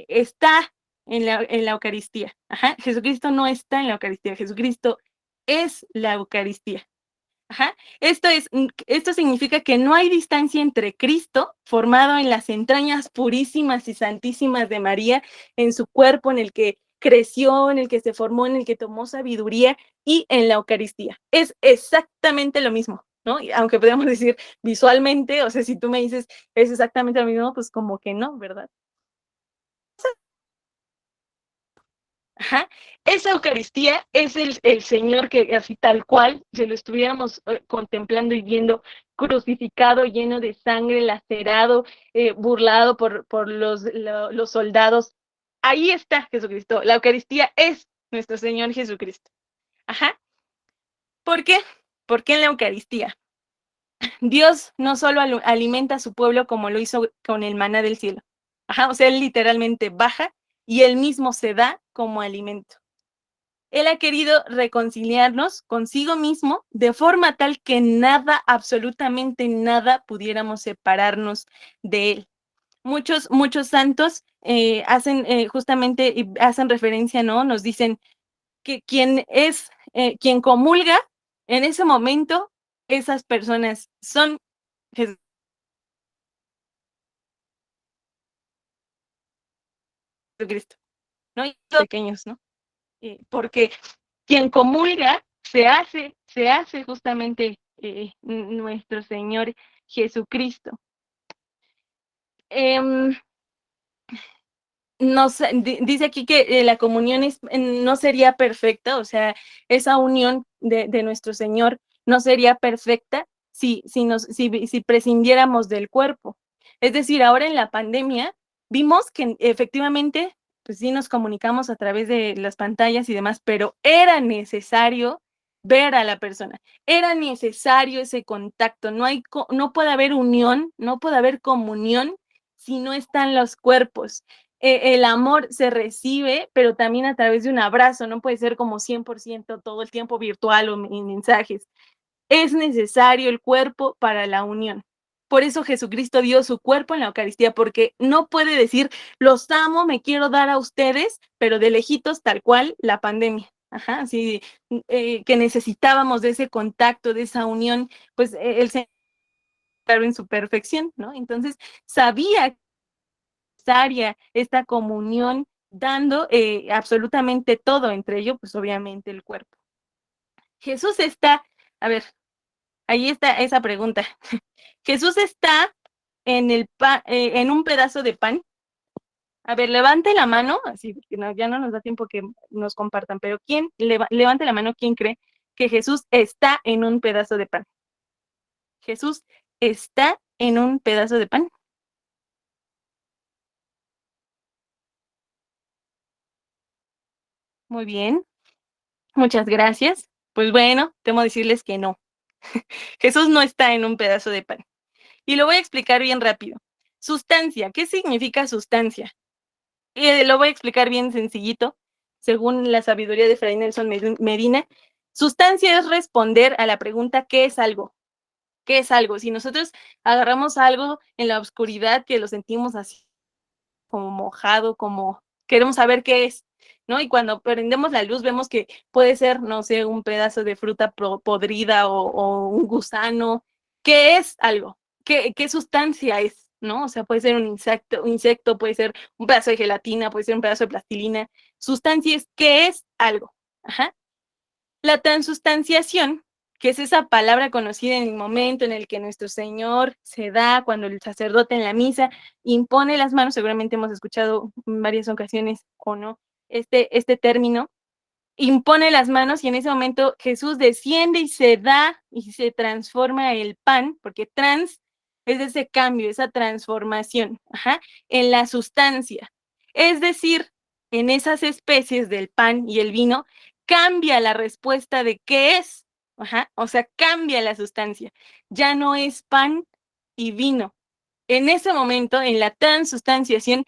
Speaker 1: está en la Eucaristía. Ajá, Jesucristo no está en la Eucaristía, Jesucristo es la Eucaristía. Ajá. Esto significa que no hay distancia entre Cristo, formado en las entrañas purísimas y santísimas de María, en su cuerpo, en el que creció, en el que se formó, en el que tomó sabiduría, y en la Eucaristía. Es exactamente lo mismo, ¿no? Y aunque podemos decir visualmente, o sea, si tú me dices es exactamente lo mismo, pues como que no, ¿verdad? Ajá. Esa Eucaristía es el Señor que así tal cual, si lo estuviéramos contemplando y viendo crucificado, lleno de sangre, lacerado, burlado por los soldados. Ahí está Jesucristo. La Eucaristía es nuestro Señor Jesucristo. Ajá. ¿Por qué? Porque en la Eucaristía Dios no solo alimenta a su pueblo como lo hizo con el maná del cielo. Ajá, o sea, Él literalmente baja y Él mismo se da como alimento. Él ha querido reconciliarnos consigo mismo de forma tal que nada, absolutamente nada, pudiéramos separarnos de Él. Muchos santos hacen justamente, y hacen referencia, ¿no? Nos dicen que quien comulga en ese momento, esas personas son Jesucristo, ¿no? Y pequeños, ¿no? Porque quien comulga se hace justamente nuestro Señor Jesucristo. Dice aquí que la comunión no sería perfecta, o sea, esa unión de nuestro Señor no sería perfecta si prescindiéramos del cuerpo. Es decir, ahora en la pandemia vimos que efectivamente, pues sí nos comunicamos a través de las pantallas y demás, pero era necesario ver a la persona, era necesario ese contacto, no puede haber unión, no puede haber comunión si no están los cuerpos. El amor se recibe, pero también a través de un abrazo, no puede ser como 100% todo el tiempo virtual o en mensajes. Es necesario el cuerpo para la unión. Por eso Jesucristo dio su cuerpo en la Eucaristía, porque no puede decir, los amo, me quiero dar a ustedes, pero de lejitos, tal cual la pandemia. Ajá, así que necesitábamos de ese contacto, de esa unión, pues el Señor en su perfección, ¿no? Entonces, sabía esta comunión, dando absolutamente todo, entre ello, pues obviamente el cuerpo. Jesús está, a ver, ahí está esa pregunta. Jesús está en un pedazo de pan. A ver, levante la mano, así, porque ya no nos da tiempo que nos compartan, pero levante la mano, ¿quién cree que Jesús está en un pedazo de pan? Jesús está en un pedazo de pan. Muy bien, muchas gracias. Pues bueno, temo decirles que no. Jesús no está en un pedazo de pan. Y lo voy a explicar bien rápido. Sustancia, ¿qué significa sustancia? Lo voy a explicar bien sencillito, según la sabiduría de Fray Nelson Medina. Sustancia es responder a la pregunta ¿qué es algo? ¿Qué es algo? Si nosotros agarramos algo en la oscuridad que lo sentimos así como mojado, como queremos saber qué es, ¿no? Y cuando prendemos la luz vemos que puede ser, no sé, un pedazo de fruta podrida o un gusano. ¿Qué es algo? ¿Qué sustancia es? ¿No? O sea, puede ser un insecto, puede ser un pedazo de gelatina, puede ser un pedazo de plastilina. Sustancia es ¿qué es algo? Ajá. La transustanciación, que es esa palabra conocida en el momento en el que nuestro Señor se da, cuando el sacerdote en la misa impone las manos, seguramente hemos escuchado en varias ocasiones o no este término, impone las manos y en ese momento Jesús desciende y se da y se transforma el pan, porque trans es ese cambio, esa transformación, en la sustancia. Es decir, en esas especies del pan y el vino, cambia la respuesta de qué es, o sea, cambia la sustancia. Ya no es pan y vino. En ese momento, en la transustanciación,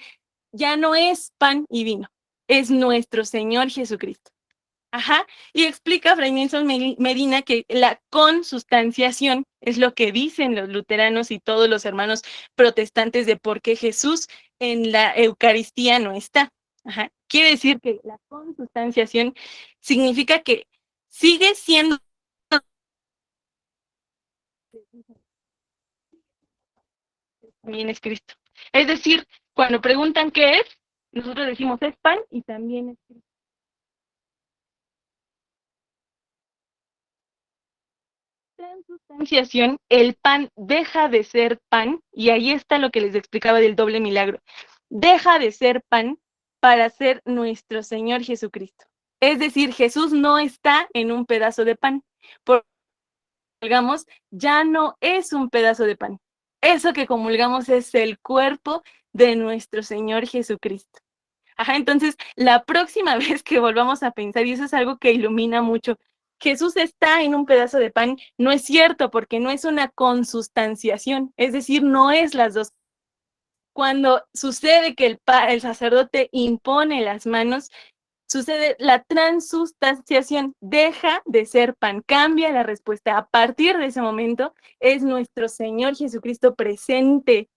Speaker 1: ya no es pan y vino, es nuestro Señor Jesucristo. Y explica Fray Nelson Medina que la consustanciación es lo que dicen los luteranos y todos los hermanos protestantes de por qué Jesús en la Eucaristía no está. Quiere decir que la consustanciación significa que sigue siendo también es Cristo. Es decir, cuando preguntan qué es, nosotros decimos es pan y también es Cristo. Transustanciación, el pan deja de ser pan, y ahí está lo que les explicaba del doble milagro. Deja de ser pan para ser nuestro Señor Jesucristo. Es decir, Jesús no está en un pedazo de pan. Comulgamos, ya no es un pedazo de pan. Eso que comulgamos es el cuerpo de nuestro Señor Jesucristo. Entonces, la próxima vez que volvamos a pensar, y eso es algo que ilumina mucho, Jesús está en un pedazo de pan, no es cierto, porque no es una consustanciación, es decir, no es las dos. Cuando sucede que el sacerdote impone las manos, sucede la transustanciación, deja de ser pan, cambia la respuesta. A partir de ese momento es nuestro Señor Jesucristo presente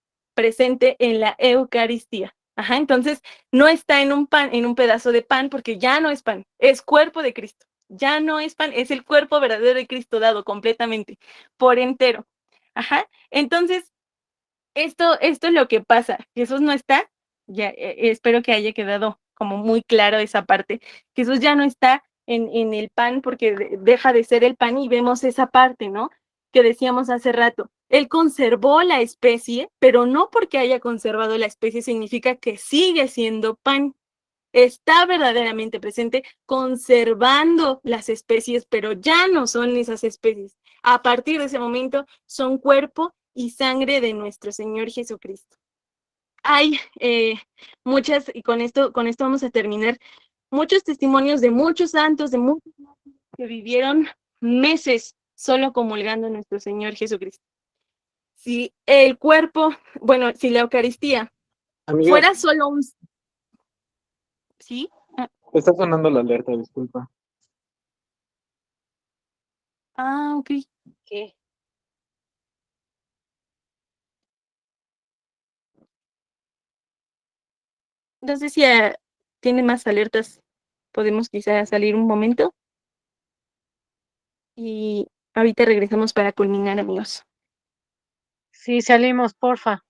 Speaker 1: en la Eucaristía. Ajá, entonces no está en un pan, en un pedazo de pan, porque ya no es pan, es cuerpo de Cristo. Ya no es pan, es el cuerpo verdadero de Cristo dado completamente, por entero. Ajá, entonces esto es lo que pasa. Jesús no está, ya espero que haya quedado como muy claro esa parte. Jesús ya no está en el pan porque deja de ser el pan y vemos esa parte, ¿no? Que decíamos hace rato. Él conservó la especie, pero no porque haya conservado la especie significa que sigue siendo pan. Está verdaderamente presente conservando las especies, pero ya no son esas especies. A partir de ese momento son cuerpo y sangre de nuestro Señor Jesucristo. Hay muchas, y con esto vamos a terminar, muchos testimonios de muchos santos, de muchos que vivieron meses solo comulgando a nuestro Señor Jesucristo. Si el cuerpo, bueno, si la Eucaristía
Speaker 6: Amiga,
Speaker 1: fuera solo un... ¿Sí?
Speaker 6: está sonando la alerta, disculpa.
Speaker 1: Ok.
Speaker 4: ¿Qué?
Speaker 1: Entonces, si tiene más alertas, podemos quizá salir un momento y ahorita regresamos para culminar, amigos.
Speaker 4: Sí, salimos, porfa.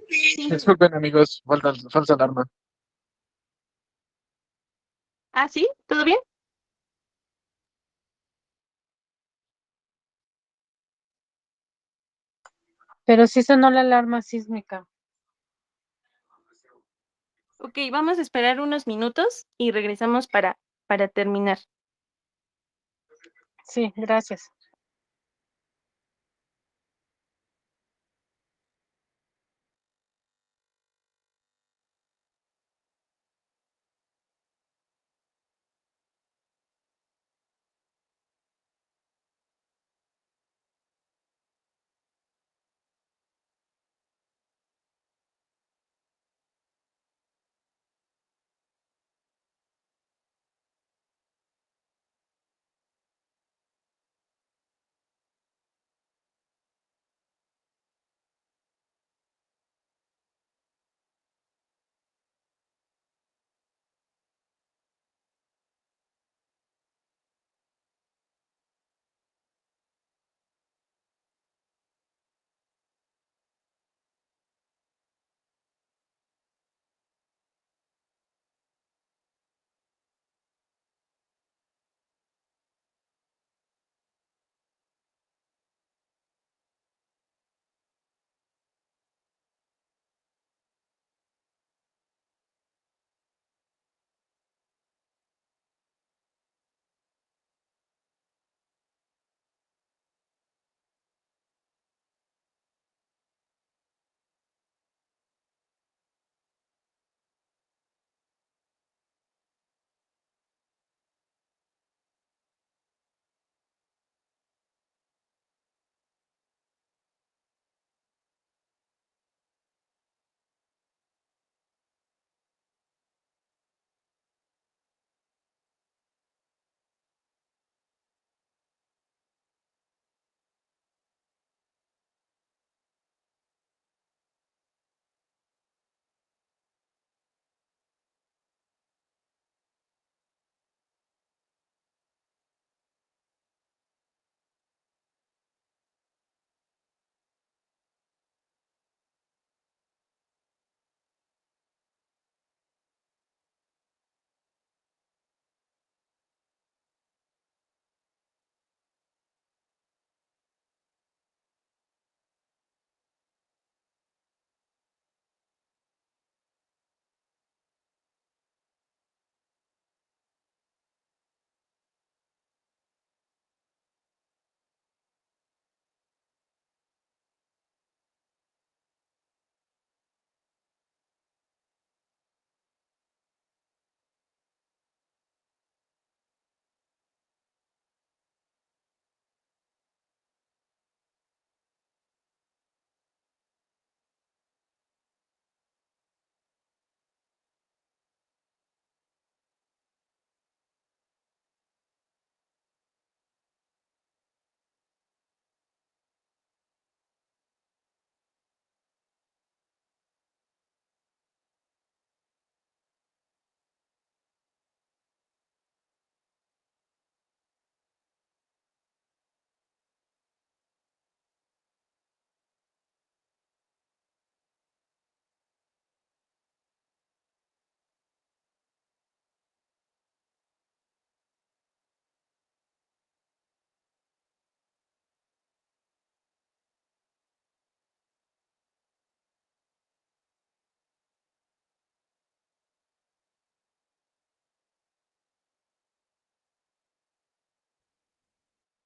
Speaker 6: Disculpen, amigos, falsa alarma.
Speaker 1: ¿Ah, sí? ¿Todo bien?
Speaker 4: Pero sí sonó la alarma sísmica.
Speaker 1: Ok, vamos a esperar unos minutos y regresamos para terminar.
Speaker 4: Sí, gracias.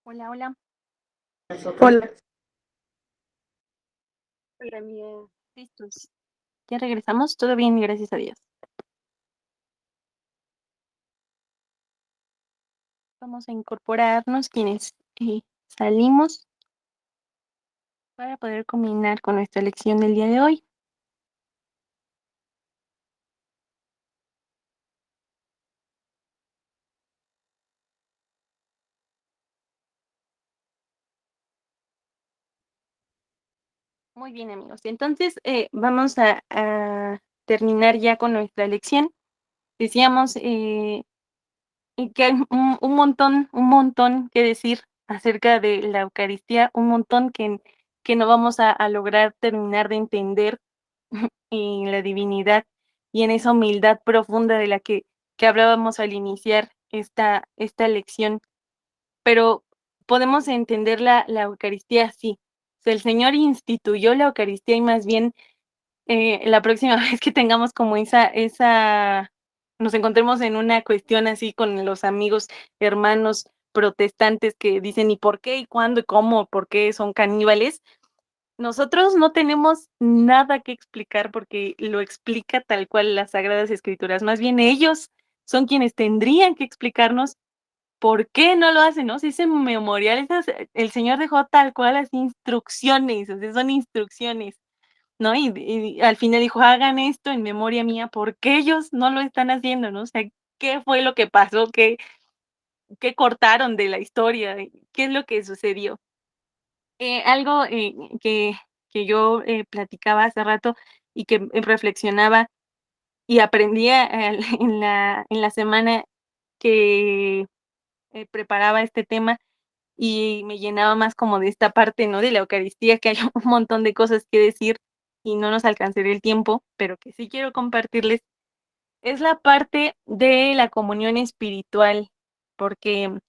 Speaker 1: Hola, hola.
Speaker 3: Hola.
Speaker 1: Hola, amiga. Listos. Ya regresamos. Todo bien, gracias a Dios. Vamos a incorporarnos quienes salimos para poder combinar con nuestra lección del día de hoy. Muy bien, amigos. Entonces, vamos a terminar ya con nuestra lección. Decíamos que hay un montón que decir acerca de la Eucaristía, un montón que no vamos a lograr terminar de entender en la divinidad y en esa humildad profunda de la que hablábamos al iniciar esta lección. Pero podemos entender la Eucaristía así. O sea, el Señor instituyó la Eucaristía y más bien la próxima vez que tengamos como nos encontremos en una cuestión así con los amigos, hermanos protestantes que dicen ¿y por qué? ¿Y cuándo? ¿Y cómo? ¿Por qué son caníbales? Nosotros no tenemos nada que explicar porque lo explica tal cual las Sagradas Escrituras. Más bien ellos son quienes tendrían que explicarnos por qué no lo hacen, ¿no? Si ese memorial, el Señor dejó tal cual las instrucciones, o sea, son instrucciones. ¿No? Y al final dijo, hagan esto en memoria mía, porque ellos no lo están haciendo, ¿no? O sea, ¿qué fue lo que pasó? ¿Qué cortaron de la historia? ¿Qué es lo que sucedió? Algo que yo platicaba hace rato y que reflexionaba y aprendía en la semana que preparaba este tema y me llenaba más como de esta parte, ¿no? De la Eucaristía, que hay un montón de cosas que decir y no nos alcanzaría el tiempo, pero que sí quiero compartirles, es la parte de la comunión espiritual, porque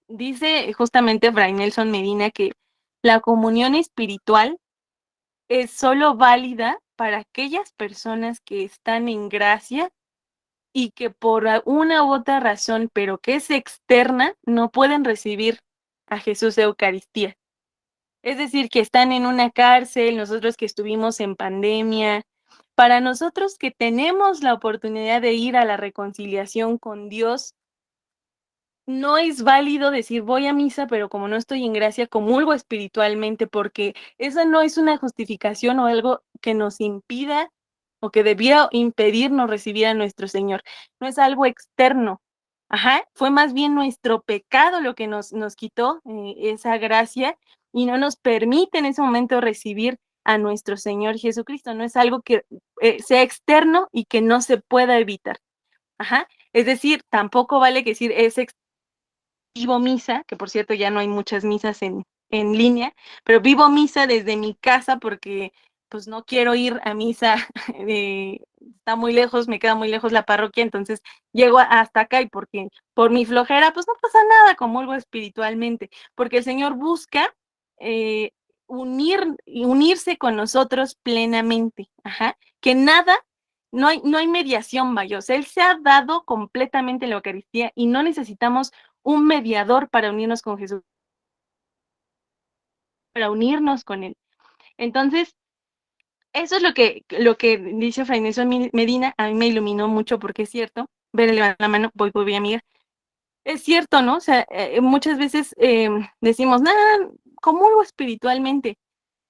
Speaker 1: dice justamente Fray Nelson Medina que la comunión espiritual es solo válida para aquellas personas que están en gracia y que por una u otra razón, pero que es externa, no pueden recibir a Jesús de Eucaristía. Es decir, que están en una cárcel, nosotros que estuvimos en pandemia, para nosotros que tenemos la oportunidad de ir a la reconciliación con Dios, no es válido decir voy a misa, pero como no estoy en gracia, comulgo espiritualmente, porque esa no es una justificación o algo que nos impida o que debiera impedirnos recibir a nuestro Señor. No es algo externo. Ajá, fue más bien nuestro pecado lo que nos quitó esa gracia y no nos permite en ese momento recibir a nuestro Señor Jesucristo. No es algo que sea externo y que no se pueda evitar. Ajá, es decir, tampoco vale que decir es vivo misa, que por cierto ya no hay muchas misas en línea, pero vivo misa desde mi casa porque pues no quiero ir a misa, está muy lejos, me queda muy lejos la parroquia, entonces llego hasta acá y porque por mi flojera pues no pasa nada, comulgo espiritualmente, porque el Señor busca eh, unirse con nosotros plenamente, ajá, que nada, no hay mediación, vaya, o sea, Él se ha dado completamente la Eucaristía y no necesitamos un mediador para unirnos con Jesús, para unirnos con Él. Entonces, eso es lo que dice Fray Nelson Medina, a mí me iluminó mucho porque es cierto, ver la mano, voy, amiga, es cierto, ¿no? O sea, muchas veces decimos, nada, comulgo espiritualmente,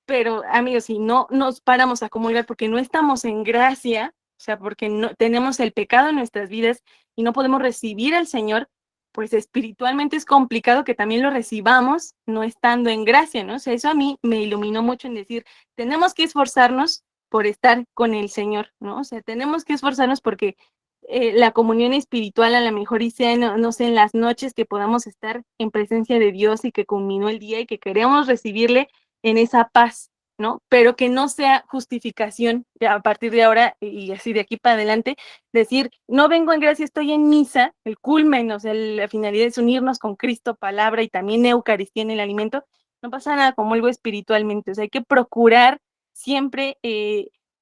Speaker 1: pero amigos, si no nos paramos a comulgar porque no estamos en gracia, o sea, porque no tenemos el pecado en nuestras vidas y no podemos recibir al Señor, pues espiritualmente es complicado que también lo recibamos no estando en gracia, ¿no? O sea, eso a mí me iluminó mucho en decir, tenemos que esforzarnos por estar con el Señor, ¿no? O sea, tenemos que esforzarnos porque la comunión espiritual a lo mejor y sea, no sé, en las noches que podamos estar en presencia de Dios y que culminó el día y que queremos recibirle en esa paz, ¿no? Pero que no sea justificación a partir de ahora y así de aquí para adelante, decir, no vengo en gracia, estoy en misa, el culmen, o sea, la finalidad es unirnos con Cristo, palabra y también Eucaristía en el alimento, no pasa nada como algo espiritualmente, o sea, hay que procurar siempre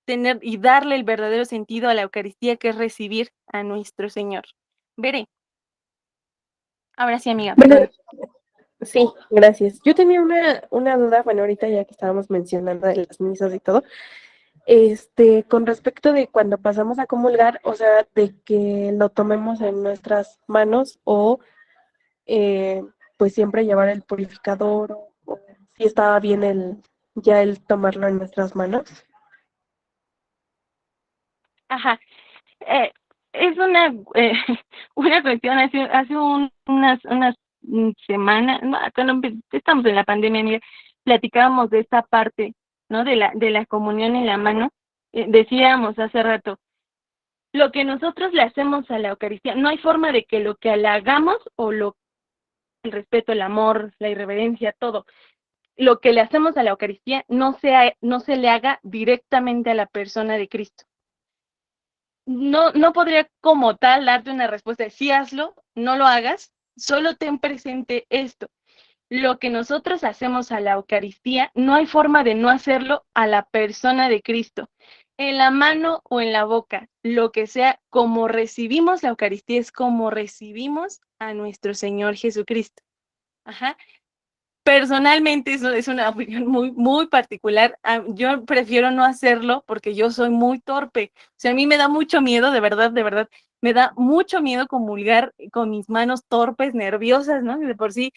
Speaker 1: tener y darle el verdadero sentido a la Eucaristía, que es recibir a nuestro Señor. Veré. Ahora sí, amiga,
Speaker 3: Bueno,
Speaker 1: perdón.
Speaker 7: Sí, gracias. Yo tenía una duda, bueno, ahorita ya que estábamos mencionando de las misas y todo, con respecto de cuando pasamos a comulgar, o sea, de que lo tomemos en nuestras manos o eh, pues siempre llevar el purificador o si estaba bien ya el tomarlo en nuestras manos.
Speaker 1: Ajá. Es una, una cuestión, hace unas semanas, no, cuando estamos en la pandemia, mira, platicábamos de esta parte, ¿no? De la comunión en la mano. Decíamos hace rato, lo que nosotros le hacemos a la Eucaristía, no hay forma de que lo que le hagamos o el respeto, el amor, la irreverencia, todo, lo que le hacemos a la Eucaristía no se le haga directamente a la persona de Cristo. No podría como tal darte una respuesta de sí hazlo, no lo hagas, solo ten presente esto. Lo que nosotros hacemos a la Eucaristía, no hay forma de no hacerlo a la persona de Cristo. En la mano o en la boca, lo que sea, como recibimos la Eucaristía es como recibimos a nuestro Señor Jesucristo. Ajá. Personalmente, eso es una opinión muy particular. Yo prefiero no hacerlo porque yo soy muy torpe. O sea, a mí me da mucho miedo, de verdad, me da mucho miedo comulgar con mis manos torpes, nerviosas, ¿no? De por sí,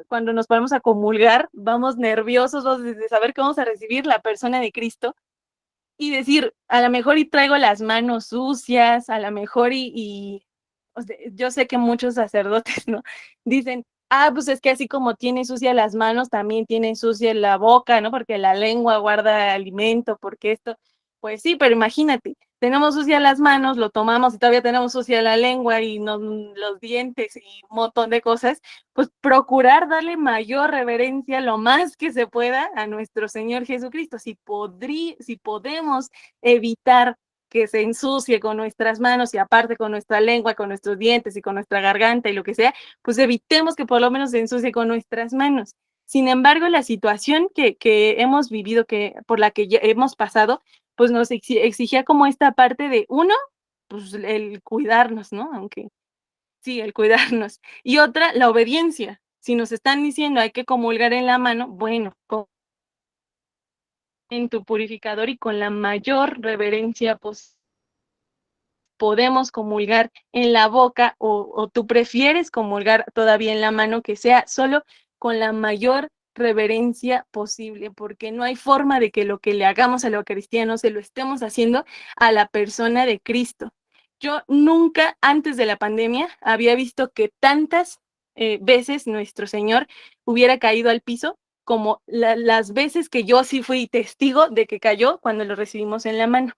Speaker 1: cuando nos ponemos a comulgar, vamos nerviosos de saber que vamos a recibir la persona de Cristo y decir, a lo mejor y traigo las manos sucias, a lo mejor o sea, yo sé que muchos sacerdotes, ¿no? Dicen, pues es que así como tiene sucia las manos, también tiene sucia la boca, ¿no? Porque la lengua guarda alimento, porque esto, pues sí, pero imagínate, tenemos sucia las manos, lo tomamos y todavía tenemos sucia la lengua y los dientes y un montón de cosas, pues procurar darle mayor reverencia lo más que se pueda a nuestro Señor Jesucristo. Si podemos evitar que se ensucie con nuestras manos y aparte con nuestra lengua, con nuestros dientes y con nuestra garganta y lo que sea, pues evitemos que por lo menos se ensucie con nuestras manos. Sin embargo, la situación que hemos vivido, por la que ya hemos pasado, pues nos exigía como esta parte de, uno, pues el cuidarnos, ¿no? Aunque sí, el cuidarnos. Y otra, la obediencia. Si nos están diciendo hay que comulgar en la mano, bueno, en tu purificador y con la mayor reverencia posible. Podemos comulgar en la boca o tú prefieres comulgar todavía en la mano, que sea solo con la mayor reverencia posible, porque no hay forma de que lo que le hagamos a la Eucaristía no se lo estemos haciendo a la persona de Cristo. Yo nunca antes de la pandemia había visto que tantas veces nuestro Señor hubiera caído al piso como las veces que yo sí fui testigo de que cayó cuando lo recibimos en la mano.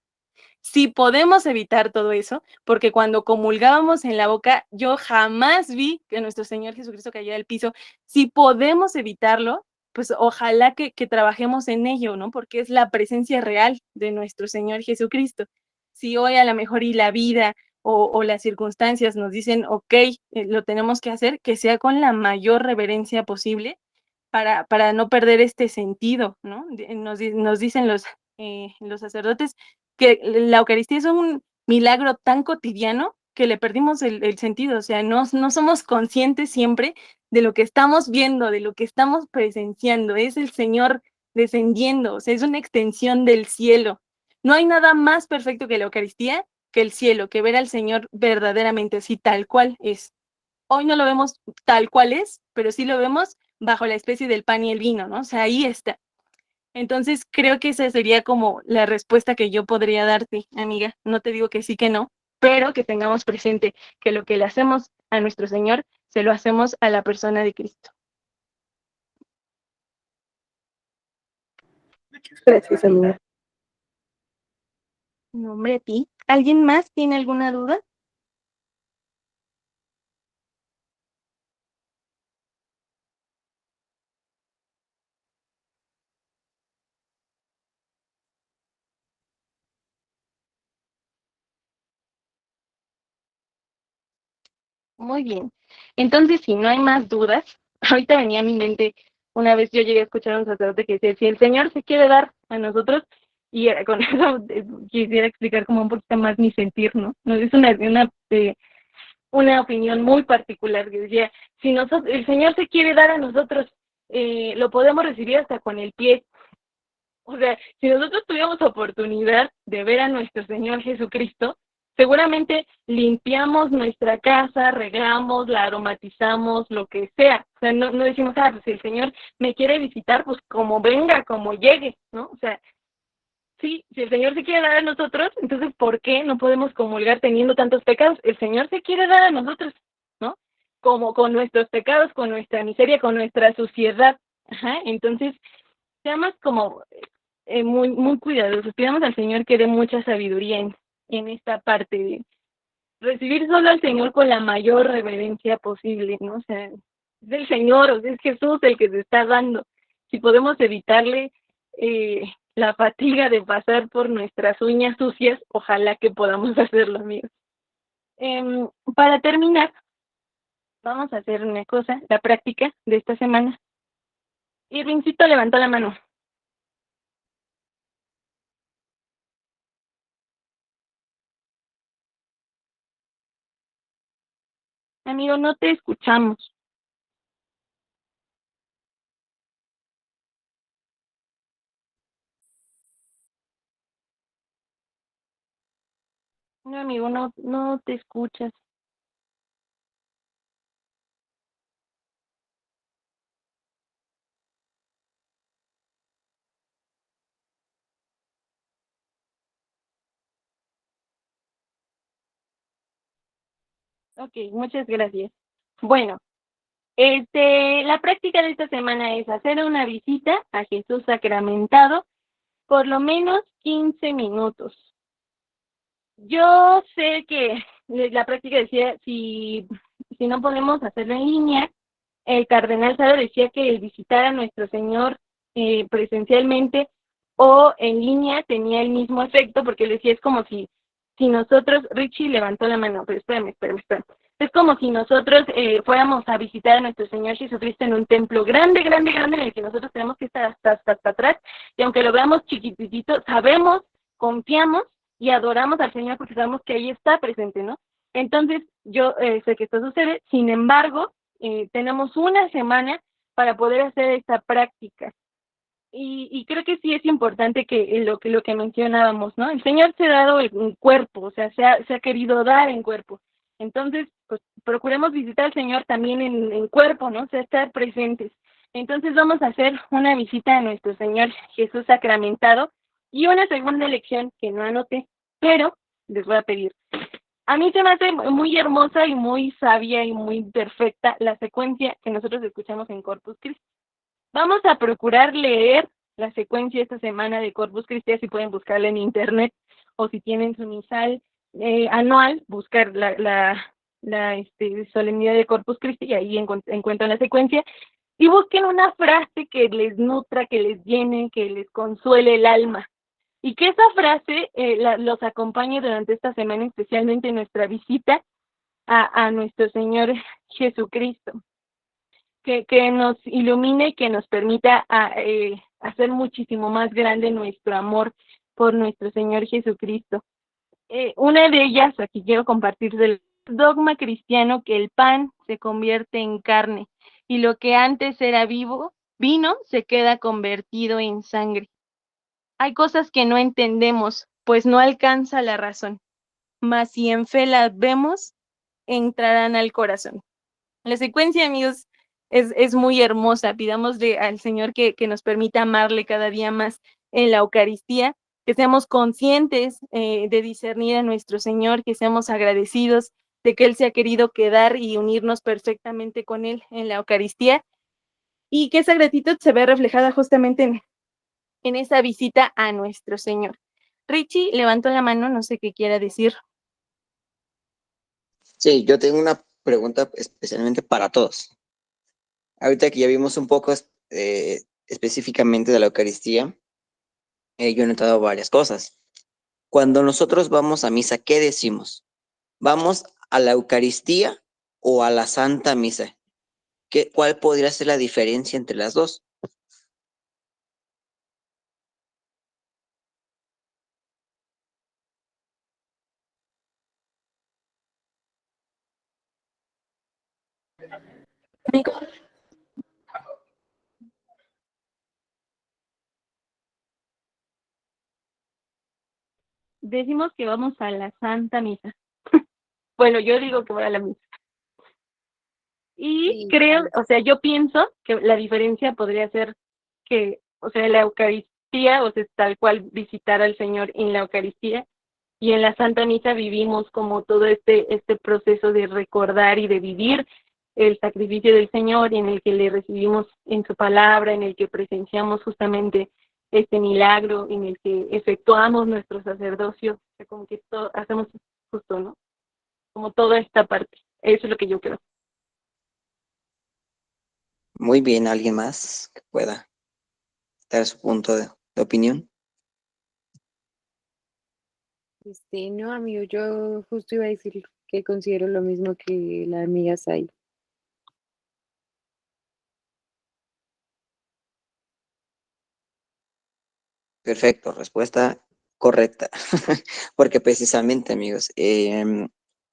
Speaker 1: Si podemos evitar todo eso, porque cuando comulgábamos en la boca, yo jamás vi que nuestro Señor Jesucristo cayera al piso. Si podemos evitarlo, pues ojalá que trabajemos en ello, ¿no? Porque es la presencia real de nuestro Señor Jesucristo. Si hoy a lo mejor y la vida o las circunstancias nos dicen, ok, lo tenemos que hacer, que sea con la mayor reverencia posible para no perder este sentido, ¿no? Nos dicen los sacerdotes que la Eucaristía es un milagro tan cotidiano que le perdimos el sentido, o sea, no somos conscientes siempre de lo que estamos viendo, de lo que estamos presenciando, es el Señor descendiendo, o sea, es una extensión del cielo. No hay nada más perfecto que la Eucaristía, que el cielo, que ver al Señor verdaderamente así, tal cual es. Hoy no lo vemos tal cual es, pero sí lo vemos bajo la especie del pan y el vino, ¿no? O sea, ahí está. Entonces, creo que esa sería como la respuesta que yo podría darte, amiga. No te digo que sí, que no, pero que tengamos presente que lo que le hacemos a nuestro Señor, se lo hacemos a la persona de Cristo.
Speaker 7: Gracias, amiga.
Speaker 1: No, hombre, a ti. ¿Alguien más tiene alguna duda? Muy bien. Entonces, si no hay más dudas, ahorita venía a mi mente, una vez yo llegué a escuchar a un sacerdote que decía, si el Señor se quiere dar a nosotros, y con eso quisiera explicar como un poquito más mi sentir, ¿no? No es
Speaker 5: una opinión muy particular que decía, si nosotros, el Señor se quiere dar a nosotros, lo podemos recibir hasta con el pie. O sea, si nosotros tuviéramos oportunidad de ver a nuestro Señor Jesucristo, seguramente limpiamos nuestra casa, regamos, la aromatizamos, lo que sea. O sea, no decimos, pues si el Señor me quiere visitar, pues como venga, como llegue, ¿no? O sea, sí, si el Señor se quiere dar a nosotros, entonces, ¿por qué no podemos comulgar teniendo tantos pecados? El Señor se quiere dar a nosotros, ¿no? Como con nuestros pecados, con nuestra miseria, con nuestra suciedad. Ajá, entonces, seamos como muy cuidadosos. Pidamos al Señor que dé mucha sabiduría en esta parte de recibir solo al Señor con la mayor reverencia posible, ¿no? O sea, es el Señor, o sea, es Jesús el que se está dando. Si podemos evitarle la fatiga de pasar por nuestras uñas sucias, ojalá que podamos hacerlo, amigos. Para terminar, vamos a hacer una cosa, la práctica de esta semana. Irvincito levantó la mano. Amigo, no te escuchamos. No, amigo, no te escuchas. Ok, muchas gracias. Bueno, la práctica de esta semana es hacer una visita a Jesús sacramentado por lo menos 15 minutos. Yo sé que la práctica decía, si no podemos hacerlo en línea, el cardenal Saro decía que el visitar a nuestro Señor presencialmente o en línea tenía el mismo efecto, porque él decía, es como si nosotros, Richie levantó la mano, pero espérame. Es como si nosotros fuéramos a visitar a nuestro Señor Jesucristo en un templo grande, en el que nosotros tenemos que estar hasta atrás, y aunque lo veamos chiquitito, sabemos, confiamos y adoramos al Señor porque sabemos que ahí está presente, ¿no? Entonces, yo sé que esto sucede, sin embargo, tenemos una semana para poder hacer esta práctica. Y creo que sí es importante que lo que mencionábamos, ¿no? El Señor se ha dado en cuerpo, o sea, se ha querido dar en cuerpo. Entonces, pues procuremos visitar al Señor también en cuerpo, ¿no? O sea, estar presentes. Entonces vamos a hacer una visita a nuestro Señor Jesús sacramentado y una segunda lección que no anoté, pero les voy a pedir. A mí se me hace muy hermosa y muy sabia y muy perfecta la secuencia que nosotros escuchamos en Corpus Christi. Vamos a procurar leer la secuencia esta semana de Corpus Christi, si pueden buscarla en internet, o si tienen su misal anual, buscar la solemnidad de Corpus Christi y ahí encuentran la secuencia. Y busquen una frase que les nutra, que les llene, que les consuele el alma. Y que esa frase los acompañe durante esta semana, especialmente en nuestra visita a nuestro Señor Jesucristo. Que nos ilumine y que nos permita hacer muchísimo más grande nuestro amor por nuestro Señor Jesucristo. Una de ellas, aquí quiero compartir del dogma cristiano, que el pan se convierte en carne y lo que antes era vino se queda convertido en sangre. Hay cosas que no entendemos, pues no alcanza la razón, mas si en fe las vemos, entrarán al corazón. La secuencia, amigos, es muy hermosa. Pidámosle al Señor que nos permita amarle cada día más en la Eucaristía, que seamos conscientes de discernir a nuestro Señor, que seamos agradecidos de que Él se ha querido quedar y unirnos perfectamente con Él en la Eucaristía, y que esa gratitud se ve reflejada justamente en esa visita a nuestro Señor. Richie levantó la mano, no sé qué quiera decir.
Speaker 8: Sí, yo tengo una pregunta especialmente para todos. Ahorita que ya vimos un poco específicamente de la Eucaristía, yo he notado varias cosas. Cuando nosotros vamos a misa, ¿qué decimos? ¿Vamos a la Eucaristía o a la Santa Misa? ¿Cuál podría ser la diferencia entre las dos?
Speaker 7: Amigo,
Speaker 5: Decimos que vamos a la Santa Misa. Bueno, yo digo que voy a la misa. Y
Speaker 1: Sí,
Speaker 5: creo,
Speaker 1: igual.
Speaker 5: o sea, yo pienso que la diferencia podría ser que, o sea, la Eucaristía, o sea, tal cual visitar al Señor en la Eucaristía, y en la Santa Misa vivimos como todo este proceso de recordar y de vivir el sacrificio del Señor, en el que le recibimos en su palabra, en el que presenciamos justamente este milagro, en el que efectuamos nuestro sacerdocio, o sea, como que todo, hacemos justo, ¿no? Como toda esta parte. Eso es lo que yo creo.
Speaker 8: Muy bien, alguien más que pueda dar su punto de opinión.
Speaker 3: No, amigo, yo justo iba a decir que considero lo mismo que la amiga Sai.
Speaker 8: Perfecto, respuesta correcta. Porque precisamente, amigos,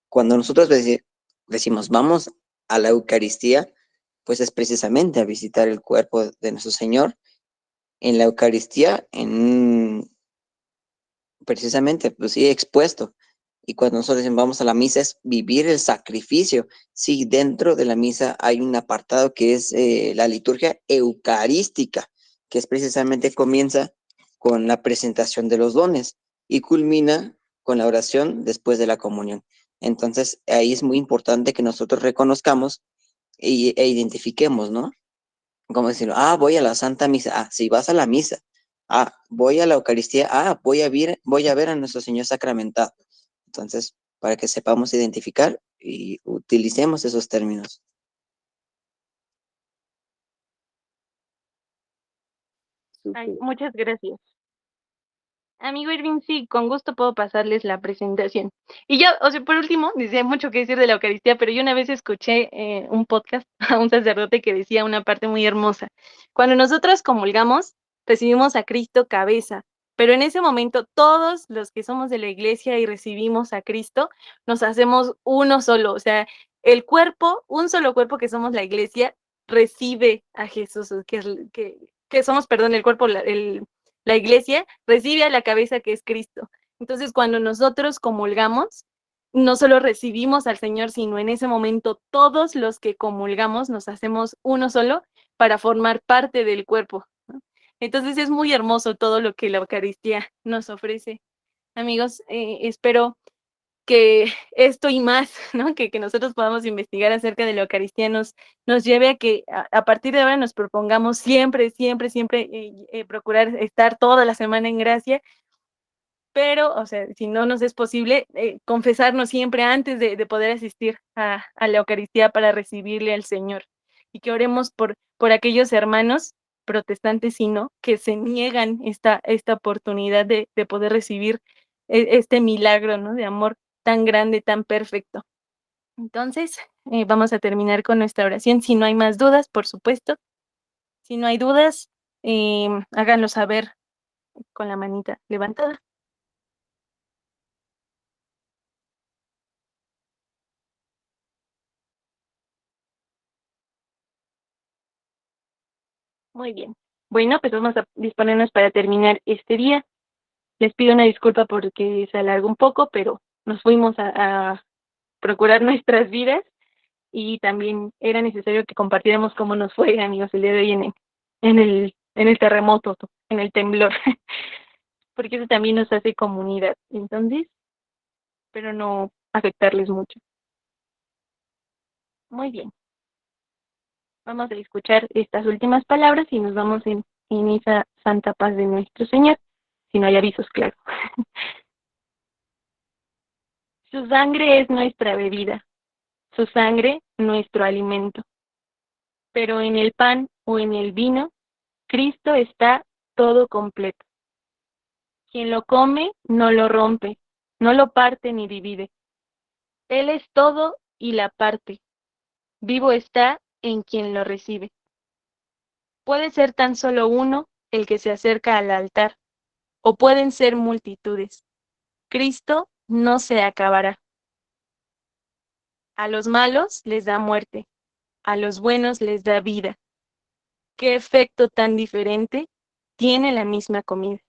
Speaker 8: cuando nosotros decimos vamos a la Eucaristía, pues es precisamente a visitar el cuerpo de nuestro Señor en la Eucaristía, precisamente, pues sí, expuesto. Y cuando nosotros decimos vamos a la misa es vivir el sacrificio. Sí, dentro de la misa hay un apartado que es la liturgia eucarística, que es precisamente comienza con la presentación de los dones y culmina con la oración después de la comunión. Entonces, ahí es muy importante que nosotros reconozcamos e identifiquemos, ¿no? Como decirlo, voy a la Santa Misa, si vas a la misa, voy a la Eucaristía, voy a ver a nuestro Señor sacramentado. Entonces, para que sepamos identificar y utilicemos esos términos.
Speaker 5: Ay, muchas gracias. Amigo Irving, sí, con gusto puedo pasarles la presentación. Y yo, o sea, por último, decía mucho que decir de la Eucaristía, pero yo una vez escuché un podcast a un sacerdote que decía una parte muy hermosa. Cuando nosotros comulgamos, recibimos a Cristo cabeza, pero en ese momento todos los que somos de la iglesia y recibimos a Cristo, nos hacemos uno solo, o sea, el cuerpo, un solo cuerpo que somos la iglesia, recibe a Jesús, que somos, perdón, el cuerpo, la iglesia recibe a la cabeza que es Cristo. Entonces, cuando nosotros comulgamos, no solo recibimos al Señor, sino en ese momento todos los que comulgamos nos hacemos uno solo para formar parte del cuerpo, ¿no? Entonces es muy hermoso todo lo que la Eucaristía nos ofrece. Amigos, espero que esto y más, ¿no? Que nosotros podamos investigar acerca de la Eucaristía nos lleve a que a partir de ahora nos propongamos siempre, siempre, siempre procurar estar toda la semana en gracia, pero, o sea, si no nos es posible, confesarnos siempre antes de poder asistir a la Eucaristía para recibirle al Señor. Y que oremos por aquellos hermanos protestantes y no, que se niegan esta oportunidad de poder recibir este milagro, ¿no? De amor tan grande, tan perfecto. Entonces, vamos a terminar con nuestra oración. Si no hay más dudas, por supuesto. Si no hay dudas, háganlo saber con la manita levantada. Muy bien. Bueno, pues vamos a disponernos para terminar este día. Les pido una disculpa porque se alargó un poco, pero nos fuimos a procurar nuestras vidas y también era necesario que compartiéramos cómo nos fue, amigos, el día de hoy en el terremoto, en el temblor, porque eso también nos hace comunidad. Entonces, pero no afectarles mucho. Muy bien. Vamos a escuchar estas últimas palabras y nos vamos en esa santa paz de nuestro Señor, si no hay avisos, claro. Su sangre es nuestra bebida, su sangre nuestro alimento. Pero en el pan o en el vino, Cristo está todo completo. Quien lo come no lo rompe, no lo parte ni divide. Él es todo y la parte. Vivo está en quien lo recibe. Puede ser tan solo uno el que se acerca al altar, o pueden ser multitudes. Cristo no se acabará. A los malos les da muerte,
Speaker 1: a los buenos les da vida. ¿Qué efecto tan diferente tiene la misma comida?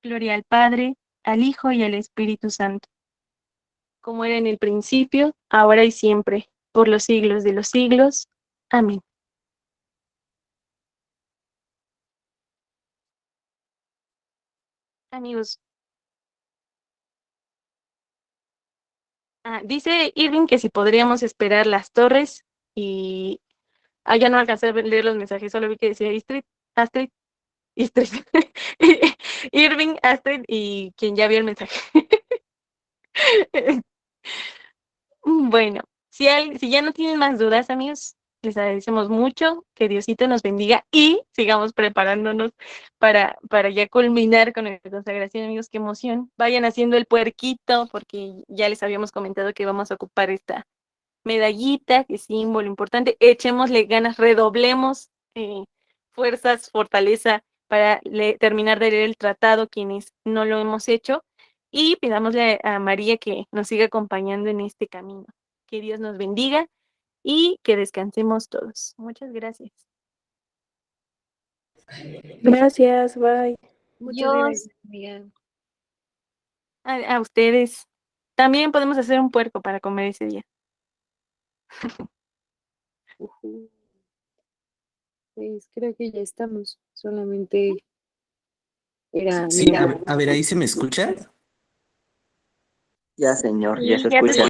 Speaker 1: Gloria al Padre, al Hijo y al Espíritu Santo, como era en el principio, ahora y siempre, por los siglos de los siglos. Amén. Amigos, dice Irving que si podríamos esperar las torres y... ya no alcancé a leer los mensajes, solo vi que decía Astrid, Irving, Astrid y quien ya vio el mensaje. Bueno, si ya no tienen más dudas, amigos, les agradecemos mucho, que Diosito nos bendiga y sigamos preparándonos para ya culminar con la consagración, amigos, qué emoción. Vayan haciendo el puerquito, porque ya les habíamos comentado que vamos a ocupar esta medallita, que es símbolo importante. Echémosle ganas, redoblemos fuerzas, fortaleza para terminar de leer el tratado, quienes no lo hemos hecho, y pidámosle a María que nos siga acompañando en este camino. Que Dios nos bendiga y que descansemos todos. Muchas gracias.
Speaker 7: Gracias, bye.
Speaker 1: Muchas gracias, amiga. A ustedes. También podemos hacer un puerco para comer ese día.
Speaker 9: Pues creo que ya estamos. Solamente era
Speaker 2: Sí, a ver, ahí se me escucha.
Speaker 8: Ya, señor, ya
Speaker 5: Sí,
Speaker 8: se
Speaker 5: ya te
Speaker 8: escucha.